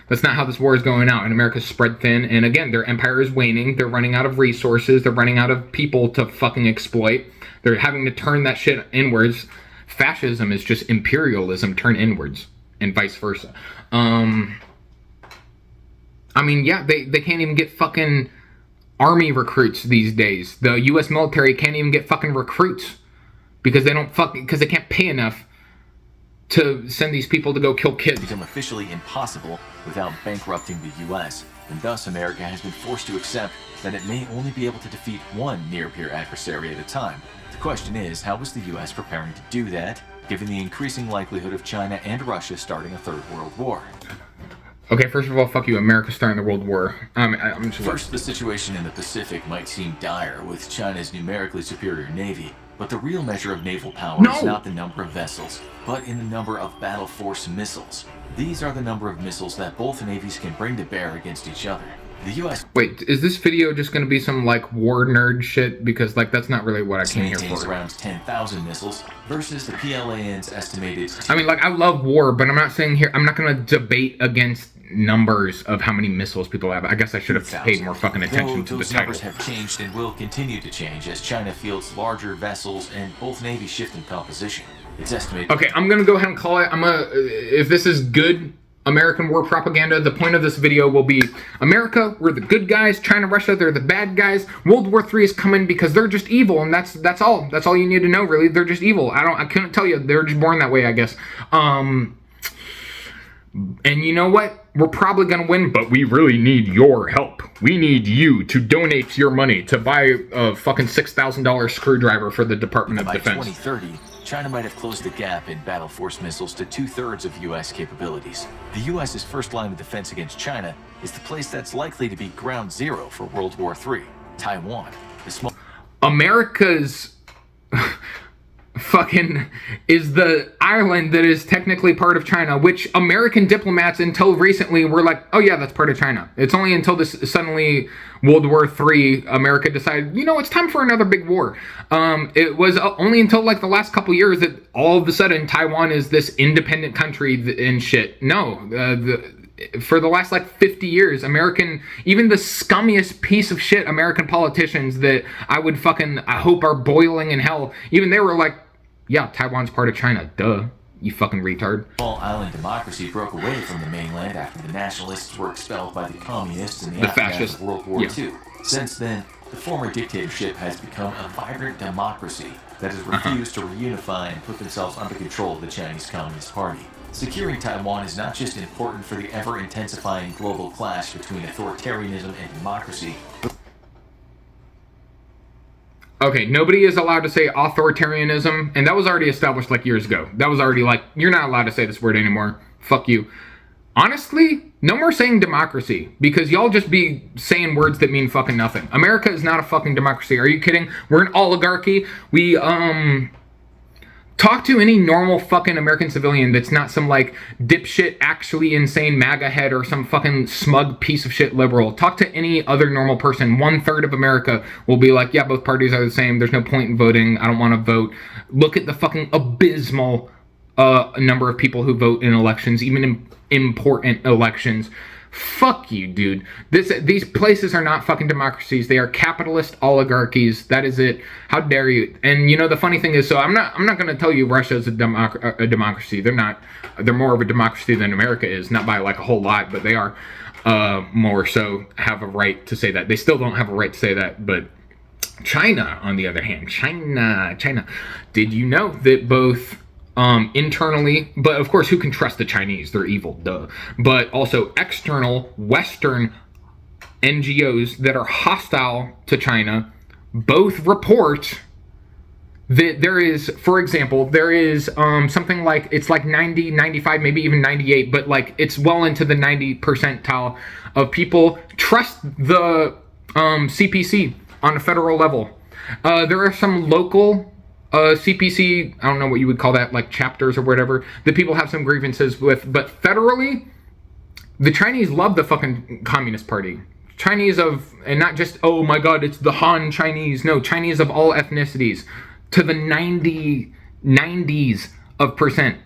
that's not how this war is going out. And America's spread thin. And again, their empire is waning. They're running out of resources. They're running out of people to fucking exploit. They're having to turn that shit inwards. Fascism is just imperialism turned inwards, and vice versa. I mean, yeah, they can't even get fucking army recruits these days. The U.S. military can't even get fucking recruits because they can't pay enough to send these people to go kill kids. Become officially impossible without bankrupting the U.S., and thus America has been forced to accept that it may only be able to defeat one near-peer adversary at a time. The question is, how is the U.S. preparing to do that, given the increasing likelihood of China and Russia starting a third world war? Okay, first of all, fuck you. America's starting the world war. First, the situation in the Pacific might seem dire with China's numerically superior navy, but the real measure of naval power is not the number of vessels, but in the number of battle force missiles. These are the number of missiles that both navies can bring to bear against each other. The U.S. Wait, is this video just going to be some, like, war nerd shit? Because, like, that's not really what I came here for. Around 10,000 missiles versus the PLAN's estimated... I mean, like, I love war, but I'm not saying here... I'm not going to debate against numbers of how many missiles people have. I guess I should have paid more fucking attention to the title. Those numbers have changed and will continue to change as China fields larger vessels and both navies shift in composition. It's estimated... Okay, I'm going to go ahead and call it... if this is good American war propaganda, the point of this video will be America, we're the good guys, China, Russia, they're the bad guys. World War III is coming because they're just evil, and that's all. That's all you need to know, really. They're just evil. I couldn't tell you. They're just born that way, I guess. And you know what? We're probably going to win, but we really need your help. We need you to donate your money to buy a fucking $6,000 screwdriver for the Department of Defense. By 2030, China might have closed the gap in battle force missiles to 2/3 of U.S. capabilities. The U.S.'s first line of defense against China is the place that's likely to be ground zero for World War III, Taiwan. America's fucking is the island that is technically part of China, which American diplomats until recently were like, oh yeah, that's part of China. It's only until this suddenly World War III, America decided, you know, it's time for another big war. It was only until like the last couple years that all of a sudden Taiwan is this independent country and shit. No, for the last like 50 years, even the scummiest piece of shit American politicians that I hope are boiling in hell, even they were like, yeah, Taiwan's part of China, duh, you fucking retard. Small island democracy broke away from the mainland after the nationalists were expelled by the communists in the aftermath fascists. of World War II. Since then, the former dictatorship has become a vibrant democracy that has refused to reunify and put themselves under control of the Chinese Communist Party. Securing Taiwan is not just important for the ever-intensifying global clash between authoritarianism and democracy. Okay, nobody is allowed to say authoritarianism, and that was already established like years ago. That was already like, you're not allowed to say this word anymore. Fuck you. Honestly, no more saying democracy, because y'all just be saying words that mean fucking nothing. America is not a fucking democracy. Are you kidding? We're an oligarchy. We, talk to any normal fucking American civilian that's not some like dipshit, actually insane MAGA head or some fucking smug piece of shit liberal. Talk to any other normal person. 1/3 of America will be like, yeah, both parties are the same. There's no point in voting. I don't want to vote. Look at the fucking abysmal number of people who vote in elections, even in important elections. Fuck you, dude. These places are not fucking democracies. They are capitalist oligarchies. That is it. How dare you? And you know the funny thing is, so I'm not going to tell you Russia is a democracy. They're not. They're more of a democracy than America is, not by like a whole lot, but they are more so have a right to say that. They still don't have a right to say that, but China, on the other hand, China. Did you know that both internally, but of course, who can trust the Chinese? They're evil, duh. But also external Western NGOs that are hostile to China both report that there is, for example, there is something like, it's like 90, 95, maybe even 98, but like it's well into the 90 percentile of people trust the CPC on a federal level. There are some local CPC, I don't know what you would call that, like chapters or whatever, that people have some grievances with, but federally, the Chinese love the fucking Communist Party. Chinese of, and not just, oh my god, it's the Han Chinese, no, Chinese of all ethnicities, to the 90s of percent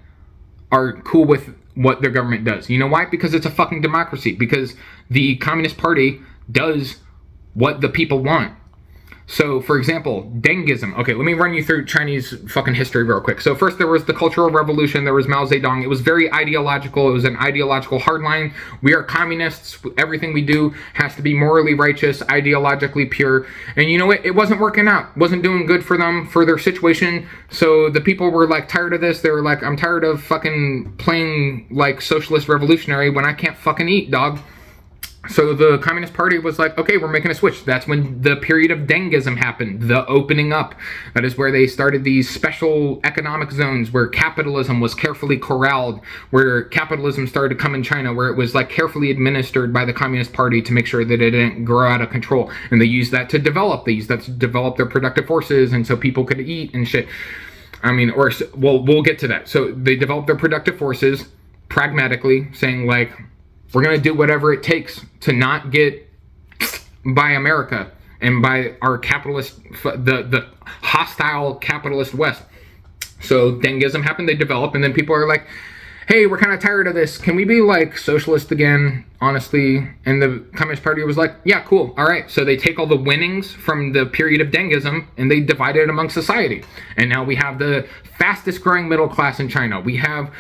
are cool with what their government does. You know why? Because it's a fucking democracy, because the Communist Party does what the people want. So, for example, Dengism. Okay, let me run you through Chinese fucking history real quick. So first there was the Cultural Revolution, there was Mao Zedong. It was very ideological. It was an ideological hardline. We are communists. Everything we do has to be morally righteous, ideologically pure. And you know what? It wasn't working out. It wasn't doing good for them, for their situation. So the people were like tired of this. They were like, I'm tired of fucking playing like socialist revolutionary when I can't fucking eat, dog. So the Communist Party was like, okay, we're making a switch. That's when the period of Dengism happened, the opening up. That is where they started these special economic zones where capitalism was carefully corralled, where capitalism started to come in China, where it was like carefully administered by the Communist Party to make sure that it didn't grow out of control. And they used that to develop. They used that to develop their productive forces, and so people could eat and shit. I mean, or, well, we'll get to that. So they developed their productive forces pragmatically, saying like, we're going to do whatever it takes to not get by America and by our capitalist, the hostile capitalist West. So Dengism happened, they developed, and then people are like, hey, we're kind of tired of this. Can we be like socialist again, honestly? And the Communist Party was like, yeah, cool. All right. So they take all the winnings from the period of Dengism and they divide it among society. And now we have the fastest growing middle class in China. We have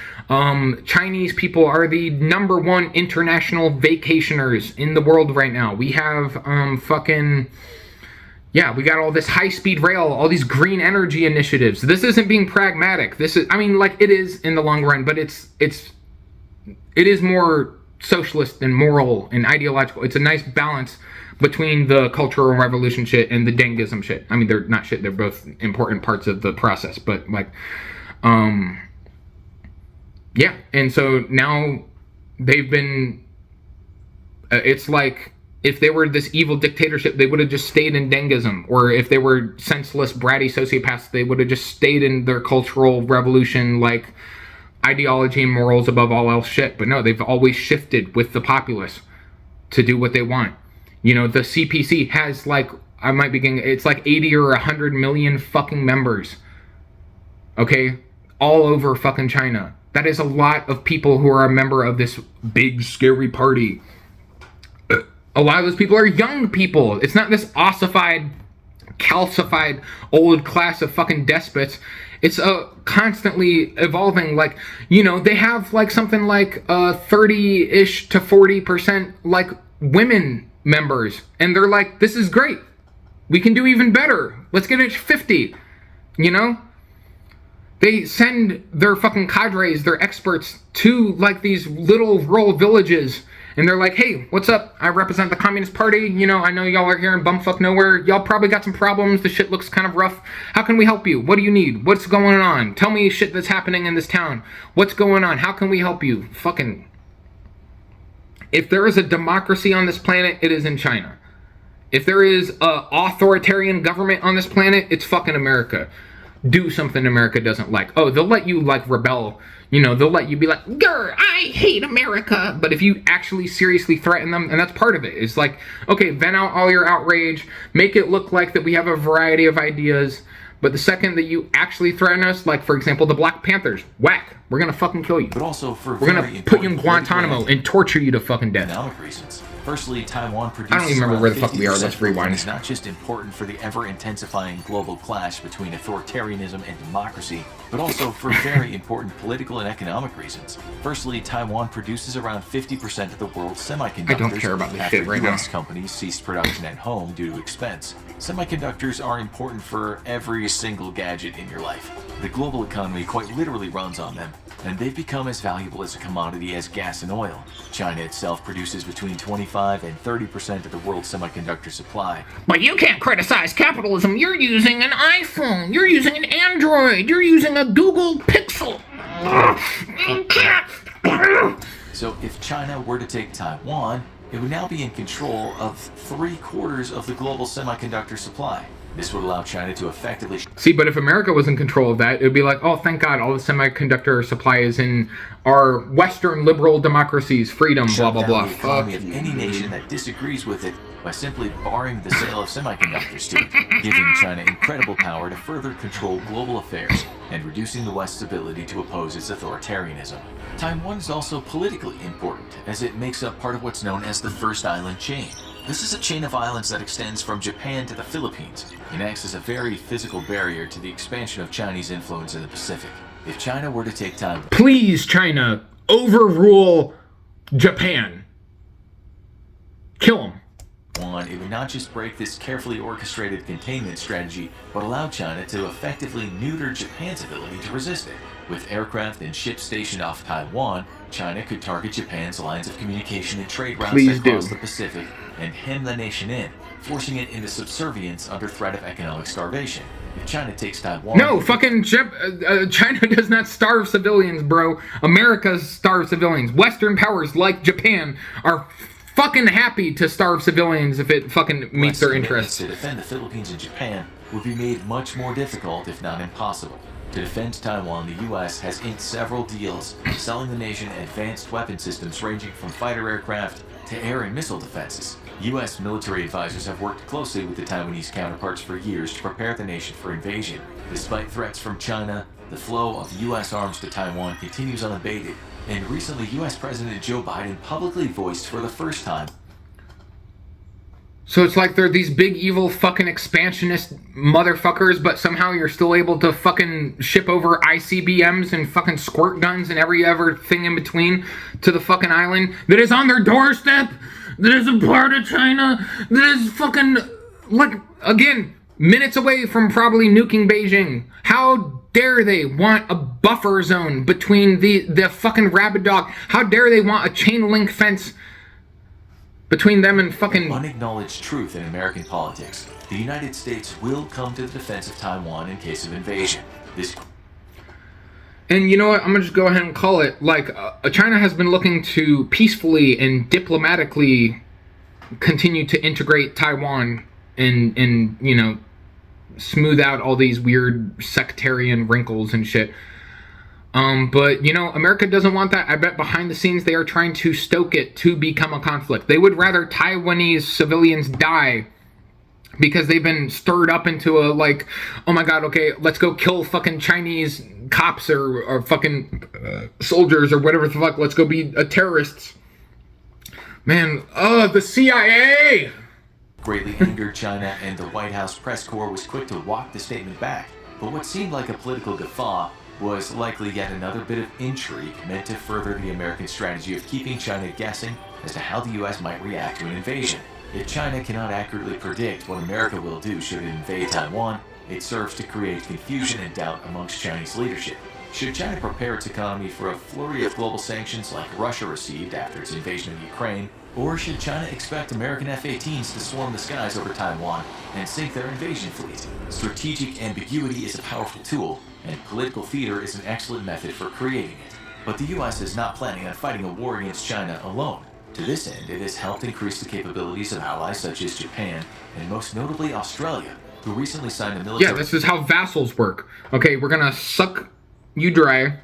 Chinese people are the #1 international vacationers in the world right now. We have yeah, we got all this high-speed rail, all these green energy initiatives. This isn't being pragmatic. This is, I mean, like, it is in the long run, but it is more socialist and moral and ideological. It's a nice balance between the Cultural Revolution shit and the Dengism shit. I mean, they're not shit. They're both important parts of the process, but, like, yeah. And so now they've been, it's like If they were this evil dictatorship, they would have just stayed in Dengism. Or if they were senseless, bratty sociopaths, they would have just stayed in their cultural revolution, like ideology and morals above all else shit. But no, they've always shifted with the populace to do what they want. You know, the CPC has like, I might be getting, it's like 80 or 100 million fucking members. Okay? All over fucking China. That is a lot of people who are a member of this big, scary party. A lot of those people are young people. It's not this ossified, calcified old class of fucking despots. It's a constantly evolving, like, you know, they have like something like 30-ish to 40% like women members. And they're like, this is great. We can do even better. Let's get it 50, you know? They send their fucking cadres, their experts, to like these little rural villages. And they're like, hey, what's up? I represent the Communist Party. You know, I know y'all are here in bumfuck nowhere. Y'all probably got some problems. The shit looks kind of rough. How can we help you? What do you need? What's going on? Tell me shit that's happening in this town. What's going on? How can we help you? Fucking... If there is a democracy on this planet, it is in China. If there is an authoritarian government on this planet, it's fucking America. Do something America doesn't like. Oh, they'll let you, like, rebel. You know, they'll let you be like, grr, I hate America. But if you actually seriously threaten them, and that's part of it, it's like, okay, vent out all your outrage, make it look like that we have a variety of ideas, but the second that you actually threaten us, like, for example, the Black Panthers, whack, we're gonna fucking kill you. But also for we're gonna put you in Guantanamo and torture you to fucking death. Economic reasons. Firstly, Taiwan produces I don't even remember where the fuck we are. Let's rewind. It's not just important for the ever-intensifying global clash between authoritarianism and democracy, but also for very important political and economic reasons. Firstly, Taiwan produces around 50% of the world's semiconductors. I don't care about this shit right now. US companies ceased production at home due to expense. Semiconductors are important for every single gadget in your life. The global economy quite literally runs on them, and they've become as valuable as a commodity as gas and oil. China itself produces between 25 and 30% of the world's semiconductor supply. But you can't criticize capitalism. You're using an iPhone. You're using an Android. You're using a Google Pixel. So if China were to take Taiwan, it would now be in control of 3/4 of the global semiconductor supply. This would allow China to effectively... See, but if America was in control of that, it would be like, oh, thank God, all the semiconductor supply is in our Western liberal democracies, freedom, blah, blah, blah. The economy of any nation that disagrees with it by simply barring the sale of semiconductors to it, giving China incredible power to further control global affairs and reducing the West's ability to oppose its authoritarianism. Taiwan is also politically important, as it makes up part of what's known as the First Island Chain. This is a chain of islands that extends from Japan to the Philippines and acts as a very physical barrier to the expansion of Chinese influence in the Pacific. If China were to take Taiwan... Please, China, overrule Japan. Kill them. It would not just break this carefully orchestrated containment strategy, but allow China to effectively neuter Japan's ability to resist it. With aircraft and ships stationed off Taiwan, China could target Japan's lines of communication and trade routes that cross the Pacific and hem the nation in, forcing it into subservience under threat of economic starvation. If China takes Taiwan... No, fucking China does not starve civilians, bro. America starves civilians. Western powers like Japan are fucking happy to starve civilians if it fucking meets their interests. To defend the Philippines and Japan would be made much more difficult, if not impossible. To defend Taiwan, the U.S. has inked several deals, selling the nation advanced weapon systems ranging from fighter aircraft to air and missile defenses. U.S. military advisors have worked closely with the Taiwanese counterparts for years to prepare the nation for invasion. Despite threats from China, the flow of U.S. arms to Taiwan continues unabated, and recently U.S. President Joe Biden publicly voiced for the first time. So it's like they're these big evil fucking expansionist motherfuckers, but somehow you're still able to fucking ship over ICBMs and fucking squirt guns and every other thing in between to the fucking island that is on their doorstep, that is a part of China, that is fucking, like, again, minutes away from probably nuking Beijing. How dare they want a buffer zone between the fucking rabid dog? How dare they want a chain link fence between them and fucking... Unacknowledged truth in American politics. The United States will come to the defense of Taiwan in case of invasion. And you know what? I'm gonna just go ahead and call it. Like, China has been looking to peacefully and diplomatically continue to integrate Taiwan and you know, smooth out all these weird sectarian wrinkles and shit. But, you know, America doesn't want that. I bet behind the scenes they are trying to stoke it to become a conflict. They would rather Taiwanese civilians die because they've been stirred up into a, like, oh my god, okay, let's go kill fucking Chinese cops or fucking soldiers or whatever the fuck. Let's go be terrorists. Man, the CIA! Greatly angered China, and the White House press corps was quick to walk the statement back. But what seemed like a political guffaw was likely yet another bit of intrigue meant to further the American strategy of keeping China guessing as to how the U.S. might react to an invasion. If China cannot accurately predict what America will do should it invade Taiwan, it serves to create confusion and doubt amongst Chinese leadership. Should China prepare its economy for a flurry of global sanctions like Russia received after its invasion of Ukraine, or should China expect American F-18s to swarm the skies over Taiwan and sink their invasion fleet? Strategic ambiguity is a powerful tool, and political theater is an excellent method for creating it. But the U.S. is not planning on fighting a war against China alone. To this end, it has helped increase the capabilities of allies such as Japan, and most notably Australia, who recently signed a military... Yeah, this is how vassals work. Okay, we're gonna suck you dry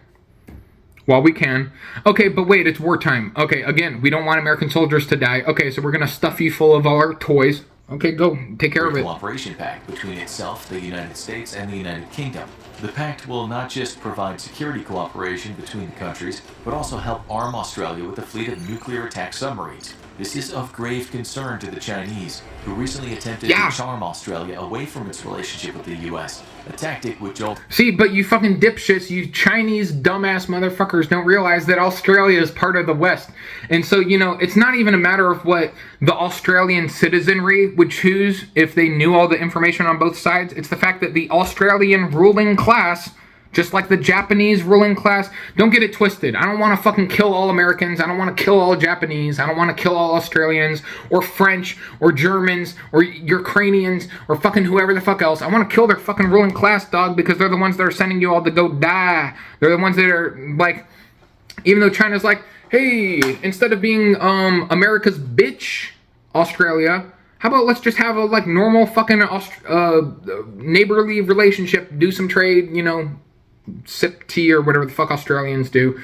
while we can. Okay, but wait, it's wartime. Okay, again, we don't want American soldiers to die. Okay, so we're gonna stuff you full of all our toys. Okay, go, take care of it. Cooperation pact between itself, the United States, and the United Kingdom. The pact will not just provide security cooperation between the countries, but also help arm Australia with a fleet of nuclear attack submarines. This is of grave concern to the Chinese, who recently attempted to charm Australia away from its relationship with the U.S., a tactic which... See, but you fucking dipshits, you Chinese dumbass motherfuckers don't realize that Australia is part of the West. And so, you know, it's not even a matter of what the Australian citizenry would choose if they knew all the information on both sides. It's the fact that the Australian ruling class, just like the Japanese ruling class, don't get it twisted. I don't want to fucking kill all Americans. I don't want to kill all Japanese. I don't want to kill all Australians or French or Germans or Ukrainians or fucking whoever the fuck else. I want to kill their fucking ruling class, dog, because they're the ones that are sending you all to go die. They're the ones that are, like, even though China's like, hey, instead of being America's bitch, Australia, how about let's just have a, like, normal fucking neighborly relationship, do some trade, you know, sip tea or whatever the fuck Australians do.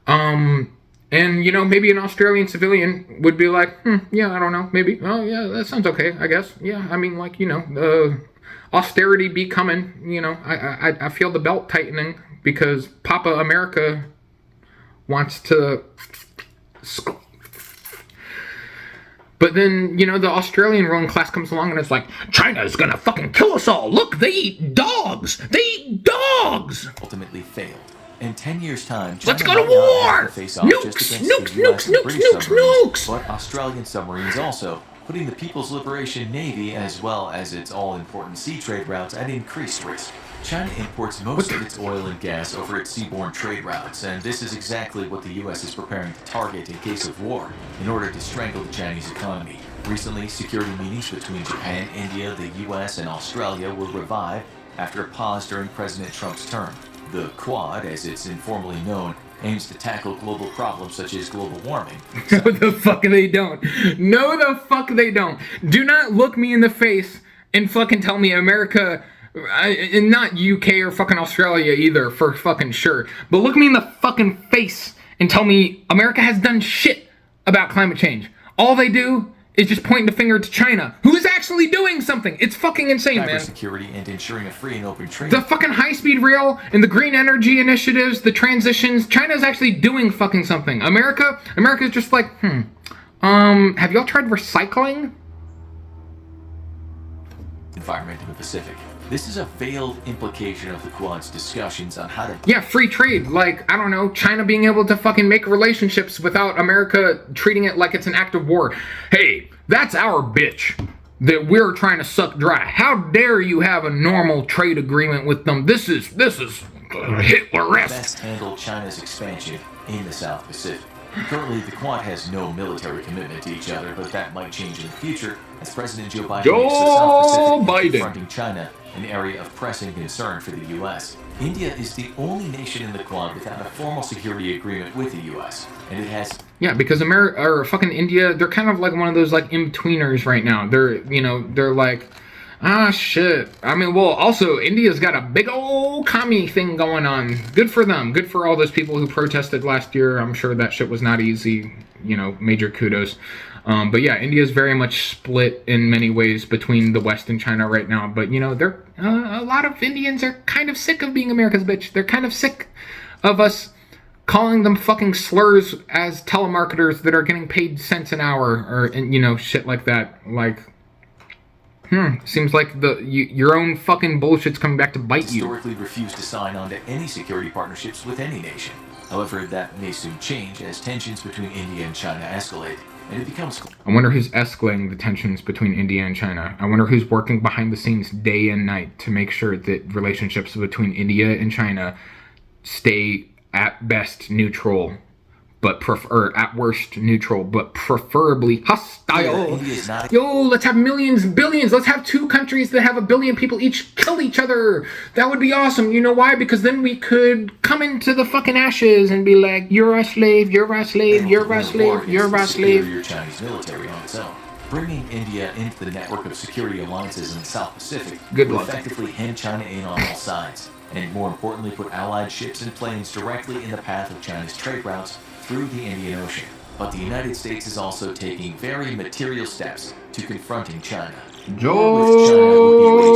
And, you know, maybe an Australian civilian would be like, yeah, I don't know, maybe. Oh, yeah, that sounds okay, I guess. Yeah, I mean, like, you know, austerity be coming, you know. I feel the belt tightening because Papa America wants to... But then, you know, the Australian ruling class comes along and it's like, China's gonna fucking kill us all. Look, they eat dogs. They eat dogs. Ultimately failed. In 10 years' time, China, let's go to war. Nukes. But Australian submarines also, putting the People's Liberation Navy as well as its all-important sea trade routes at increased risk. China imports most of its oil and gas over its seaborne trade routes, and this is exactly what the U.S. is preparing to target in case of war, in order to strangle the Chinese economy. Recently, security meetings between Japan, India, the U.S., and Australia were revived after a pause during President Trump's term. The Quad, as it's informally known, aims to tackle global problems such as global warming. No, the fuck they don't. No, the fuck they don't. Do not look me in the face and fucking tell me America... and not UK or fucking Australia either, for fucking sure. But look me in the fucking face and tell me America has done shit about climate change. All they do is just pointing the finger to China, who is actually doing something. It's fucking insane, man. Cybersecurity and ensuring a free and open trade. The fucking high-speed rail and the green energy initiatives, the transitions, China's actually doing fucking something. America's just like, have y'all tried recycling? Environment in the Pacific. This is a veiled implication of the Quad's discussions on how to... Yeah, free trade. Like, I don't know, China being able to fucking make relationships without America treating it like it's an act of war. Hey, that's our bitch that we're trying to suck dry. How dare you have a normal trade agreement with them? This is Hitler-esque. Best handle China's expansion in the South Pacific. Currently, the Quad has no military commitment to each other, but that might change in the future as President Joe Biden makes the South Joe Pacific and Biden. confronting China an area of pressing concern for the U.S. India is the only nation in the Quad without a formal security agreement with the U.S., and it has... Yeah, because America or fucking India, they're kind of like one of those like in-betweeners right now. They're like, ah, shit. I mean, well, also, India's got a big old commie thing going on. Good for them. Good for all those people who protested last year. I'm sure that shit was not easy. Major kudos. But yeah, India's very much split in many ways between the West and China right now. But, they're a lot of Indians are kind of sick of being America's bitch. They're kind of sick of us calling them fucking slurs as telemarketers that are getting paid cents an hour or, shit like that. Like, seems like your own fucking bullshit's coming back to bite you. Historically refused to sign on to any security partnerships with any nation. However, that may soon change as tensions between India and China escalate, and it becomes... I wonder who's escalating the tensions between India and China. I wonder who's working behind the scenes day and night to make sure that relationships between India and China stay at best neutral, but at worst neutral, but preferably hostile. Yo, let's have millions, billions. Let's have two countries that have 1 billion people each kill each other. That would be awesome. You know why? Because then we could come into the fucking ashes and be like, you're a slave, you're a slave, you're a slave, you're a slave. Your Chinese military on its own. Bringing India into the network of security alliances in the South Pacific would effectively hem China in on all sides, and more importantly, put allied ships and planes directly in the path of China's trade routes through the Indian Ocean. But the United States is also taking very material steps to confronting China. Joe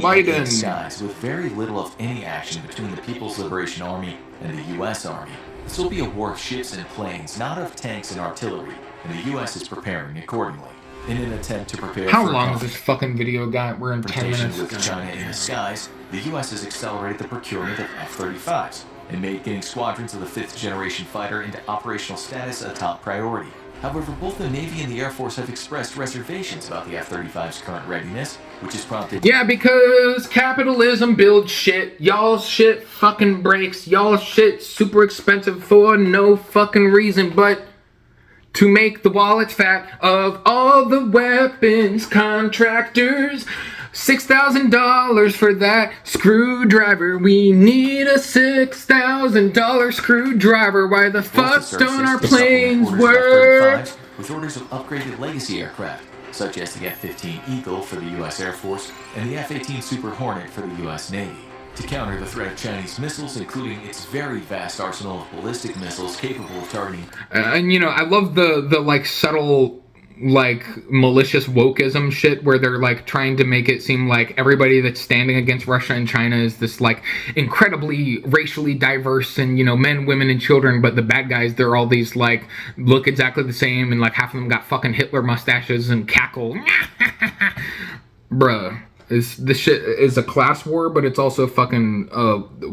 Biden. Skies with very little of any action between the People's Liberation Army and the U.S. Army. This will be a war of ships and planes, not of tanks and artillery, and the U.S. is preparing accordingly. In an attempt to prepare How long has this fucking video got? We're in 10 minutes. With China in the skies, the U.S. has accelerated the procurement of F-35s and made getting squadrons of the 5th generation fighter into operational status a top priority. However, both the Navy and the Air Force have expressed reservations about the F-35's current readiness, which has prompted... Yeah, because capitalism builds shit. Y'all's shit fucking breaks. Y'all's shit super expensive for no fucking reason but to make the wallets fat of all the weapons contractors. $6,000 for that screwdriver. We need a $6,000 screwdriver. Why the fuck don't our planes work? With orders of upgraded legacy aircraft, such as the F-15 Eagle for the U.S. Air Force and the F-18 Super Hornet for the U.S. Navy. To counter the threat of Chinese missiles, including its very vast arsenal of ballistic missiles capable of targeting... I love the like subtle... like malicious wokeism shit where they're like trying to make it seem like everybody that's standing against Russia and China is this like incredibly racially diverse and men, women, and children, but the bad guys, they're all these like look exactly the same and like half of them got fucking Hitler mustaches and cackle. Bruh. This shit is a class war, but it's also fucking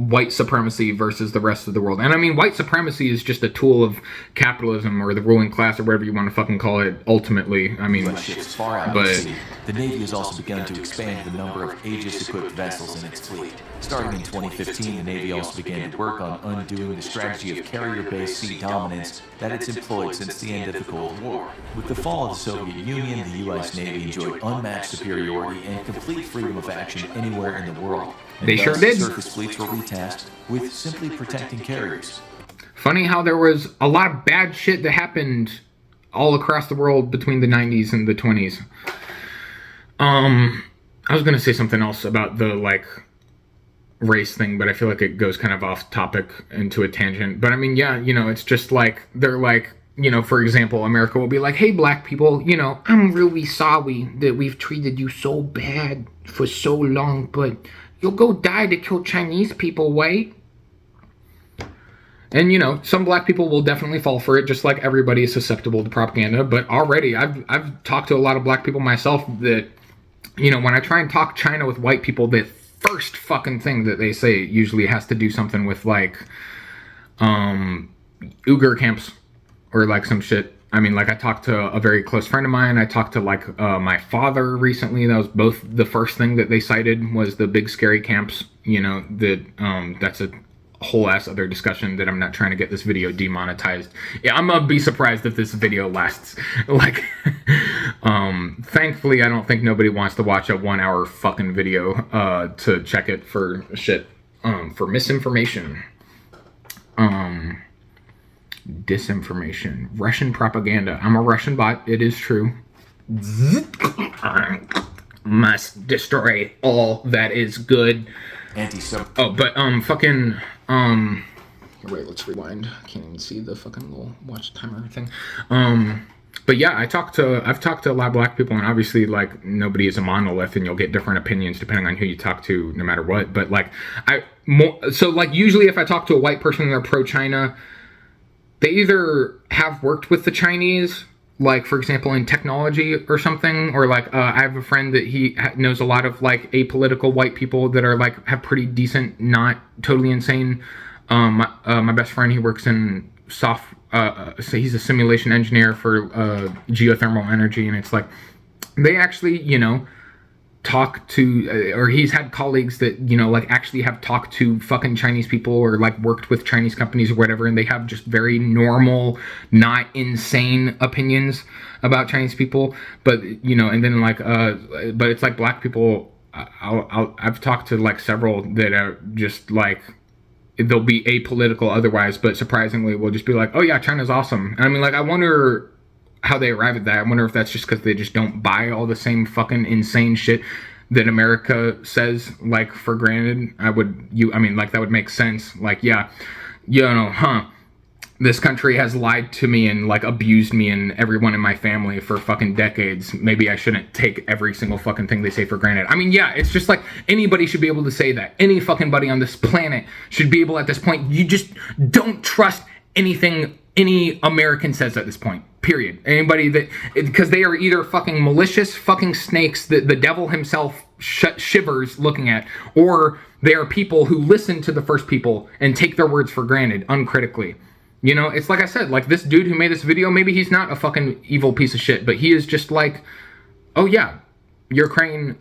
white supremacy versus the rest of the world. And I mean, white supremacy is just a tool of capitalism or the ruling class or whatever you want to fucking call it. Ultimately, I mean, but the Navy has also begun to expand the number of Aegis-equipped vessels in its fleet. Starting in 2015, the Navy also began to work on undoing the strategy of carrier-based sea dominance that it's employed since the end of the Cold War. With the fall of the Soviet Union, the U.S. Navy enjoyed unmatched superiority and complete freedom of action anywhere in the world. And they sure did. Surface fleets were retasked with simply protecting carriers. Funny how there was a lot of bad shit that happened all across the world between the 90s and the 20s. I was gonna say something else about the like race thing, but I feel like it goes kind of off topic into a tangent. But I mean, yeah, it's just like they're like, for example, America will be like, hey, black people, I'm really sorry that we've treated you so bad for so long, but you'll go die to kill Chinese people, right? And some black people will definitely fall for it, just like everybody is susceptible to propaganda. But already I've talked to a lot of black people myself that when I try and talk China with white people, the first fucking thing that they say usually has to do something with like Uyghur camps or like some shit. I mean, like I talked to a very close friend of mine. I talked to like my father recently. That was both the first thing that they cited was the big scary camps. That's a whole ass other discussion that I'm not trying to get this video demonetized. Yeah, I'm gonna be surprised if this video lasts. Like, thankfully, I don't think nobody wants to watch a 1 hour fucking video to check it for shit, for misinformation, disinformation, Russian propaganda. I'm a Russian bot. It is true. Must destroy all that is good. Oh, but fucking wait, let's rewind. I can't even see the fucking little watch timer thing. But yeah, I've talked to a lot of black people, and obviously, like, nobody is a monolith, and you'll get different opinions depending on who you talk to, no matter what. But like, usually if I talk to a white person and they're pro-China, they either have worked with the Chinese, like, for example, in technology or something, or like, I have a friend that he knows a lot of like apolitical white people that are like, have pretty decent, not totally insane. My best friend, he works in so he's a simulation engineer for geothermal energy, and it's like, they actually, you know, talk to, or he's had colleagues that, you know, like, actually have talked to fucking Chinese people, or like worked with Chinese companies or whatever, and they have just very normal, not insane opinions about Chinese people. But, you know, and then like, but it's like black people, I've talked to like several that are just like, they'll be apolitical otherwise, but surprisingly will just be like, oh yeah, China's awesome. And I mean, like, I wonder how they arrive at that. I wonder if that's just because they just don't buy all the same fucking insane shit that America says, like, for granted. I mean, like, that would make sense. Like, yeah, you know, this country has lied to me and like abused me and everyone in my family for fucking decades. Maybe I shouldn't take every single fucking thing they say for granted. I mean, yeah, it's just like, anybody should be able to say that. Any fucking buddy on this planet should be able at this point. You just don't trust anything any American says at this point. Period. Anybody that, because they are either fucking malicious fucking snakes that the devil himself shivers looking at, or they are people who listen to the first people and take their words for granted uncritically. You know, it's like I said, like, this dude who made this video, maybe he's not a fucking evil piece of shit, but he is just like, oh yeah, Ukraine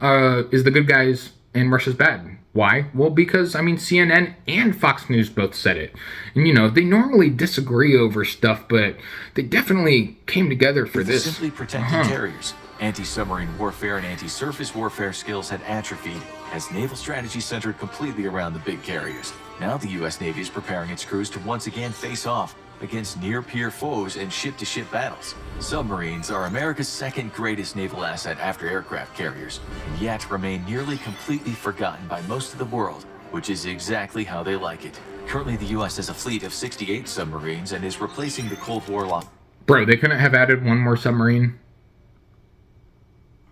is the good guys and Russia's bad. Why? Well, because, I mean, CNN and Fox News both said it. And, you know, they normally disagree over stuff, but they definitely came together for this. Simply protecting carriers. Anti-submarine warfare and anti-surface warfare skills had atrophied as naval strategy centered completely around the big carriers. Now the U.S. Navy is preparing its crews to once again face off against near-peer foes in ship-to-ship battles. Submarines are America's second greatest naval asset after aircraft carriers, and yet remain nearly completely forgotten by most of the world, which is exactly how they like it. Currently, the U.S. has a fleet of 68 submarines and is replacing the Cold War Bro, they couldn't have added one more submarine?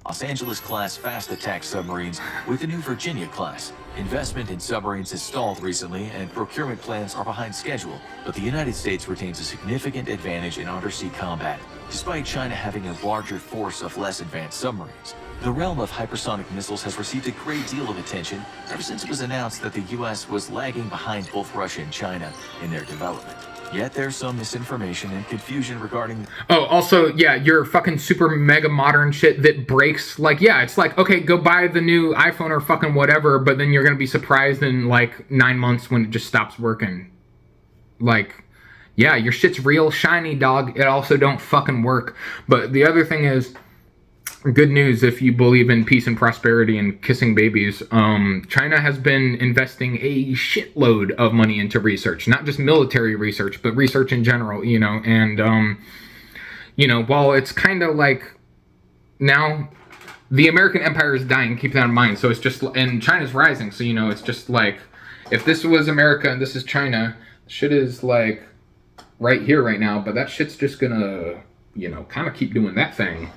Los Angeles-class fast attack submarines with the new Virginia class. Investment in submarines has stalled recently, and procurement plans are behind schedule, but the United States retains a significant advantage in undersea combat, despite China having a larger force of less advanced submarines. The realm of hypersonic missiles has received a great deal of attention ever since it was announced that the U.S. was lagging behind both Russia and China in their development. Yet there's some misinformation and confusion regarding... Oh, also, yeah, your fucking super mega modern shit that breaks, like, yeah, it's like, okay, go buy the new iPhone or fucking whatever, but then you're gonna be surprised in, like, 9 months when it just stops working. Like, yeah, your shit's real shiny, dog. It also don't fucking work. But the other thing is, good news if you believe in peace and prosperity and kissing babies. China has been investing a shitload of money into research, not just military research, but research in general, you know, and, you know, while it's kind of like, now, the American empire is dying, keep that in mind, so it's just, and China's rising, so, you know, it's just like, if this was America and this is China, shit is, like, right here right now, but that shit's just gonna, you know, kind of keep doing that thing.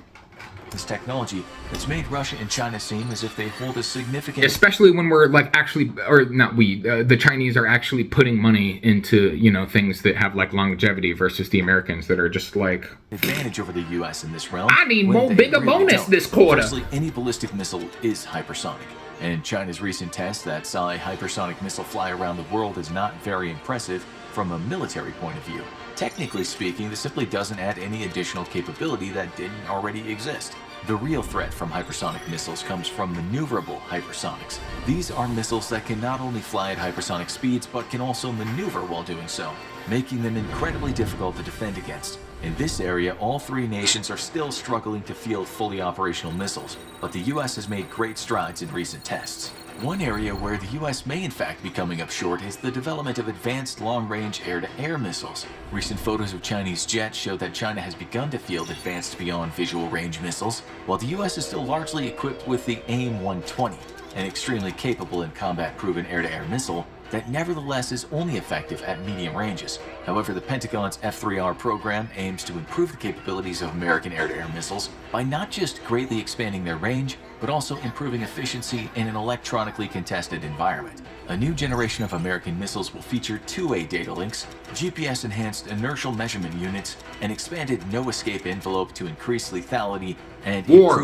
This technology that's made Russia and China seem as if they hold a significant... Especially when we're, like, actually, or not we, the Chinese are actually putting money into, you know, things that have, like, longevity versus the Americans that are just, like... advantage over the U.S. in this realm. I need more bigger bonus this quarter! Firstly, any ballistic missile is hypersonic. And China's recent test that saw a hypersonic missile fly around the world is not very impressive from a military point of view. Technically speaking, this simply doesn't add any additional capability that didn't already exist. The real threat from hypersonic missiles comes from maneuverable hypersonics. These are missiles that can not only fly at hypersonic speeds, but can also maneuver while doing so, making them incredibly difficult to defend against. In this area, all three nations are still struggling to field fully operational missiles, but the US has made great strides in recent tests. One area where the US may in fact be coming up short is the development of advanced long-range air-to-air missiles. Recent photos of Chinese jets show that China has begun to field advanced beyond visual range missiles, while the US is still largely equipped with the AIM-120, an extremely capable and combat-proven air-to-air missile that nevertheless is only effective at medium ranges. However, the Pentagon's F-3R program aims to improve the capabilities of American air-to-air missiles by not just greatly expanding their range, but also improving efficiency in an electronically contested environment. A new generation of American missiles will feature two-way data links, GPS-enhanced inertial measurement units, an expanded no-escape envelope to increase lethality, and war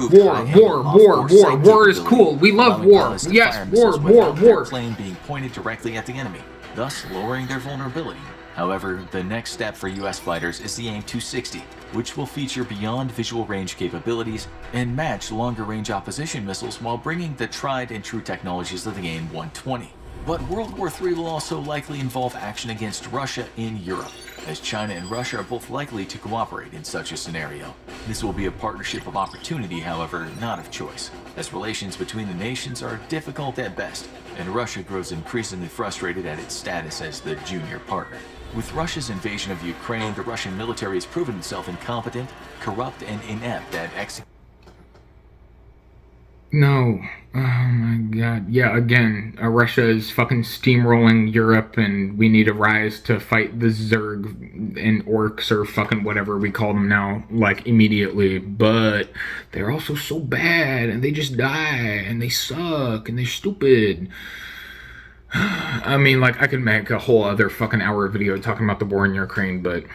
is cool. We love war. Yes, war. Plane being pointed directly at the enemy, thus lowering their vulnerability. However, the next step for US fighters is the AIM-260, which will feature beyond visual range capabilities and match longer range opposition missiles while bringing the tried and true technologies of the AIM-120. But World War III will also likely involve action against Russia in Europe, as China and Russia are both likely to cooperate in such a scenario. This will be a partnership of opportunity, however, not of choice, as relations between the nations are difficult at best, and Russia grows increasingly frustrated at its status as the junior partner. With Russia's invasion of Ukraine, the Russian military has proven itself incompetent, corrupt, and inept at executing. No. Oh my god. Yeah, again, Russia is fucking steamrolling Europe, and we need to rise to fight the Zerg and orcs or fucking whatever we call them now, like, immediately. But they're also so bad, and they just die, and they suck, and they're stupid. I mean, like, I could make a whole other fucking hour video talking about the war in Ukraine, but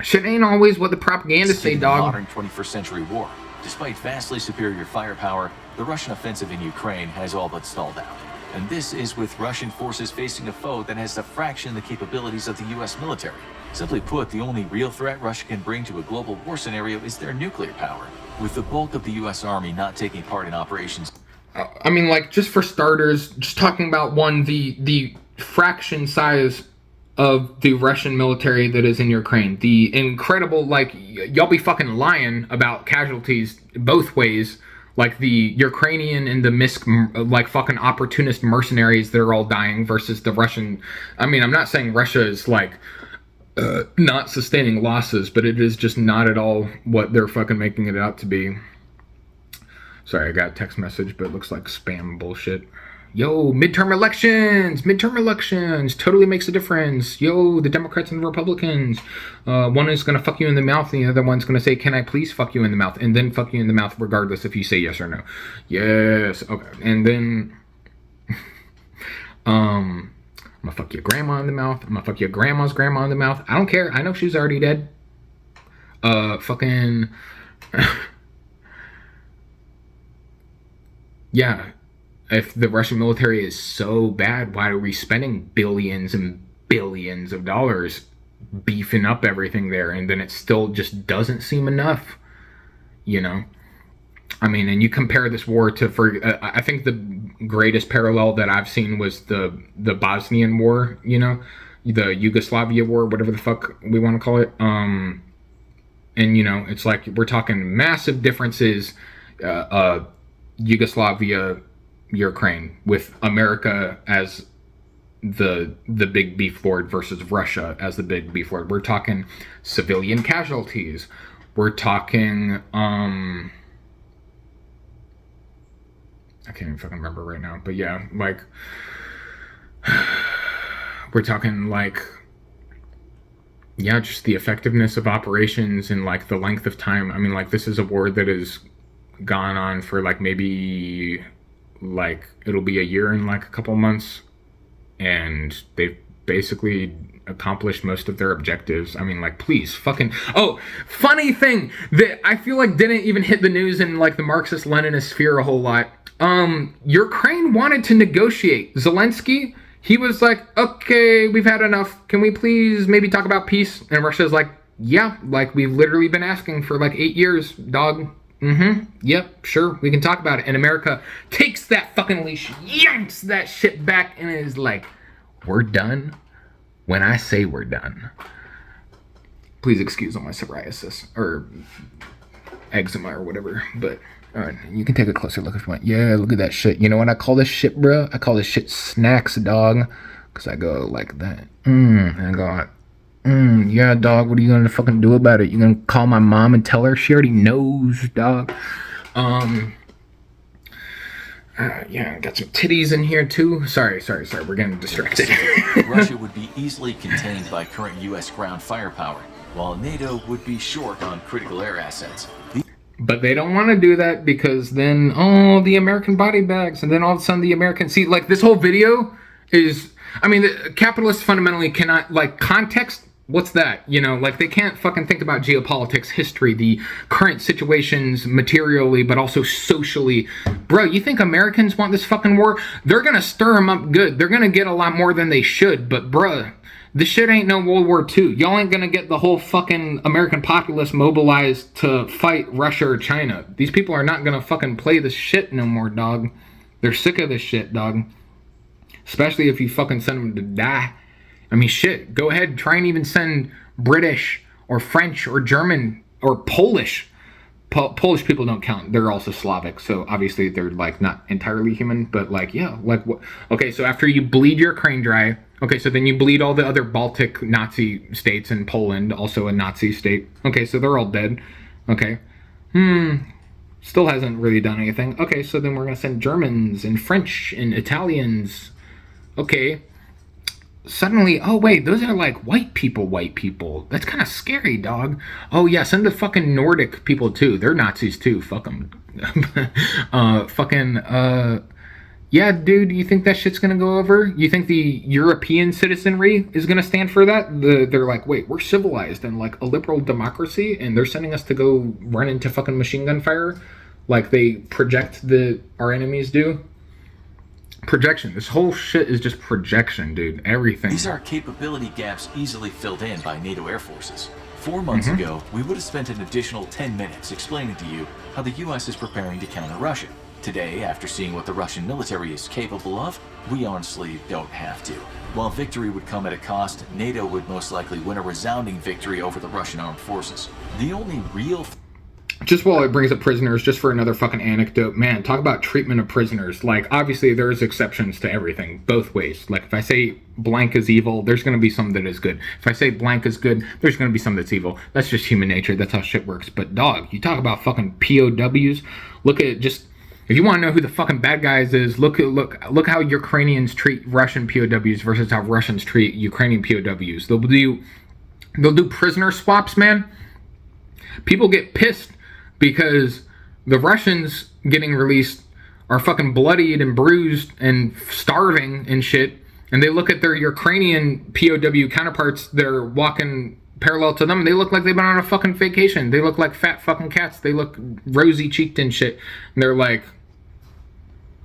shit ain't always what the propaganda say, dog. Modern 21st century war. Despite vastly superior firepower, the Russian offensive in Ukraine has all but stalled out. And this is with Russian forces facing a foe that has a fraction of the capabilities of the US military. Simply put, the only real threat Russia can bring to a global war scenario is their nuclear power, with the bulk of the US Army not taking part in operations. I mean, like, just for starters, just talking about the fraction size of the Russian military that is in Ukraine. The incredible, like, y'all be fucking lying about casualties both ways. Like, the Ukrainian and the like, fucking opportunist mercenaries that are all dying versus the Russian. I mean, I'm not saying Russia is, like, not sustaining losses, but it is just not at all what they're fucking making it out to be. Sorry, I got a text message, but it looks like spam bullshit. Yo, midterm elections totally makes a difference. Yo, the Democrats and the Republicans. One is going to fuck you in the mouth, and the other one's going to say, can I please fuck you in the mouth? And then fuck you in the mouth regardless if you say yes or no. Yes, okay. And then, I'm going to fuck your grandma in the mouth. I'm going to fuck your grandma's grandma in the mouth. I don't care. I know she's already dead. Fucking... yeah. If the Russian military is so bad, why are we spending billions and billions of dollars beefing up everything there, and then it still just doesn't seem enough, you know? I mean, and you compare this war to, I think the greatest parallel that I've seen was the Bosnian War, you know? The Yugoslavia War, whatever the fuck we want to call it. And, you know, it's like, we're talking massive differences, Yugoslavia, Ukraine, with America as the big beef lord versus Russia as the big beef lord. We're talking civilian casualties. We're talking I can't even fucking remember right now, but yeah, like, we're talking, like, yeah, just the effectiveness of operations and, like, the length of time. I mean, like, this is a war that has gone on for, like, maybe, like, it'll be a year in, like, a couple months, and they've basically accomplished most of their objectives. I mean, like, please, fucking... Oh, funny thing that I feel like didn't even hit the news in, like, the Marxist-Leninist sphere a whole lot. Ukraine wanted to negotiate. Zelensky, he was like, okay, we've had enough. Can we please maybe talk about peace? And Russia's like, yeah, like, we've literally been asking for, like, 8 years, dog. Yep, sure, we can talk about it. And America takes that fucking leash, yanks that shit back, and is like, we're done when I say we're done. Please excuse all my psoriasis, or eczema, or whatever, but alright, you can take a closer look if you want. Yeah, look at that shit. You know what I call this shit, bro? I call this shit snacks, dog. Because I go like that. And I go, yeah, dog, what are you gonna fucking do about it? You gonna call my mom and tell her? She already knows, dog. Yeah, got some titties in here too. Sorry, we're getting distracted. Russia would be easily contained by current U.S. ground firepower, while NATO would be short on critical air assets. But they don't want to do that because then, the American body bags, and then all of a sudden the American... See, like, this whole video is... I mean, the capitalists fundamentally cannot, like, context... What's that? You know, like, they can't fucking think about geopolitics, history, the current situations materially, but also socially. Bro, you think Americans want this fucking war? They're gonna stir them up good. They're gonna get a lot more than they should, but bruh, this shit ain't no World War II. Y'all ain't gonna get the whole fucking American populace mobilized to fight Russia or China. These people are not gonna fucking play this shit no more, dog. They're sick of this shit, dog. Especially if you fucking send them to die. I mean, shit, go ahead, try and even send British or French or German or Polish. Polish people don't count. They're also Slavic, so obviously they're, like, not entirely human, but, like, yeah, like, what? Okay, so after you bleed your crane dry, okay, so then you bleed all the other Baltic Nazi states, and Poland, also a Nazi state. Okay, so they're all dead. Okay. Still hasn't really done anything. Okay, so then we're gonna send Germans and French and Italians. Okay. Suddenly, oh wait, those are like white people. That's kind of scary, dog. Oh yeah, send the fucking Nordic people too. They're Nazis too. Fuck them. Yeah, dude, you think that shit's gonna go over? You think the European citizenry is gonna stand for that? They're like, wait, we're civilized and like a liberal democracy, and they're sending us to go run into fucking machine gun fire, like they project our enemies do. Projection. This whole shit is just projection, dude. Everything. These are capability gaps easily filled in by NATO air forces. 4 months ago, we would have spent an additional 10 minutes explaining to you how the US is preparing to counter Russia. Today, after seeing what the Russian military is capable of, we honestly don't have to. While victory would come at a cost, NATO would most likely win a resounding victory over the Russian armed forces. The only real... Just while it brings up prisoners, just for another fucking anecdote, man, talk about treatment of prisoners. Like, obviously, there's exceptions to everything, both ways. Like, if I say blank is evil, there's going to be some that is good. If I say blank is good, there's going to be some that's evil. That's just human nature. That's how shit works. But, dog, you talk about fucking POWs. Look at just... If you want to know who the fucking bad guys is, look how Ukrainians treat Russian POWs versus how Russians treat Ukrainian POWs. They'll do prisoner swaps, man. People get pissed because the Russians getting released are fucking bloodied and bruised and starving and shit, and they look at their Ukrainian POW counterparts that are walking parallel to them, they look like they've been on a fucking vacation. They look like fat fucking cats. They look rosy-cheeked and shit. And they're like...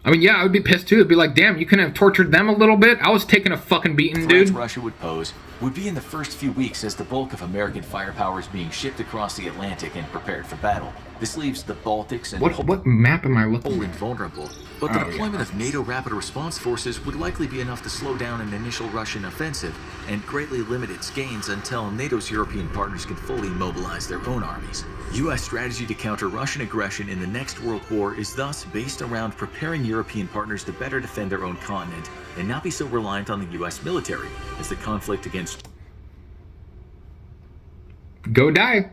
I mean, yeah, I would be pissed too. It'd be like, damn, you couldn't have tortured them a little bit? I was taking a fucking beating, dude. Russia would pose would be in the first few weeks as the bulk of American firepower is being shipped across the Atlantic and prepared for battle. This leaves the Baltics and what map am I looking Poland vulnerable, but the deployment of NATO rapid response forces would likely be enough to slow down an initial Russian offensive and greatly limit its gains until NATO's European partners can fully mobilize their own armies. U.S. strategy to counter Russian aggression in the next World War is thus based around preparing European partners to better defend their own continent and not be so reliant on the U.S. military as the conflict against Go die.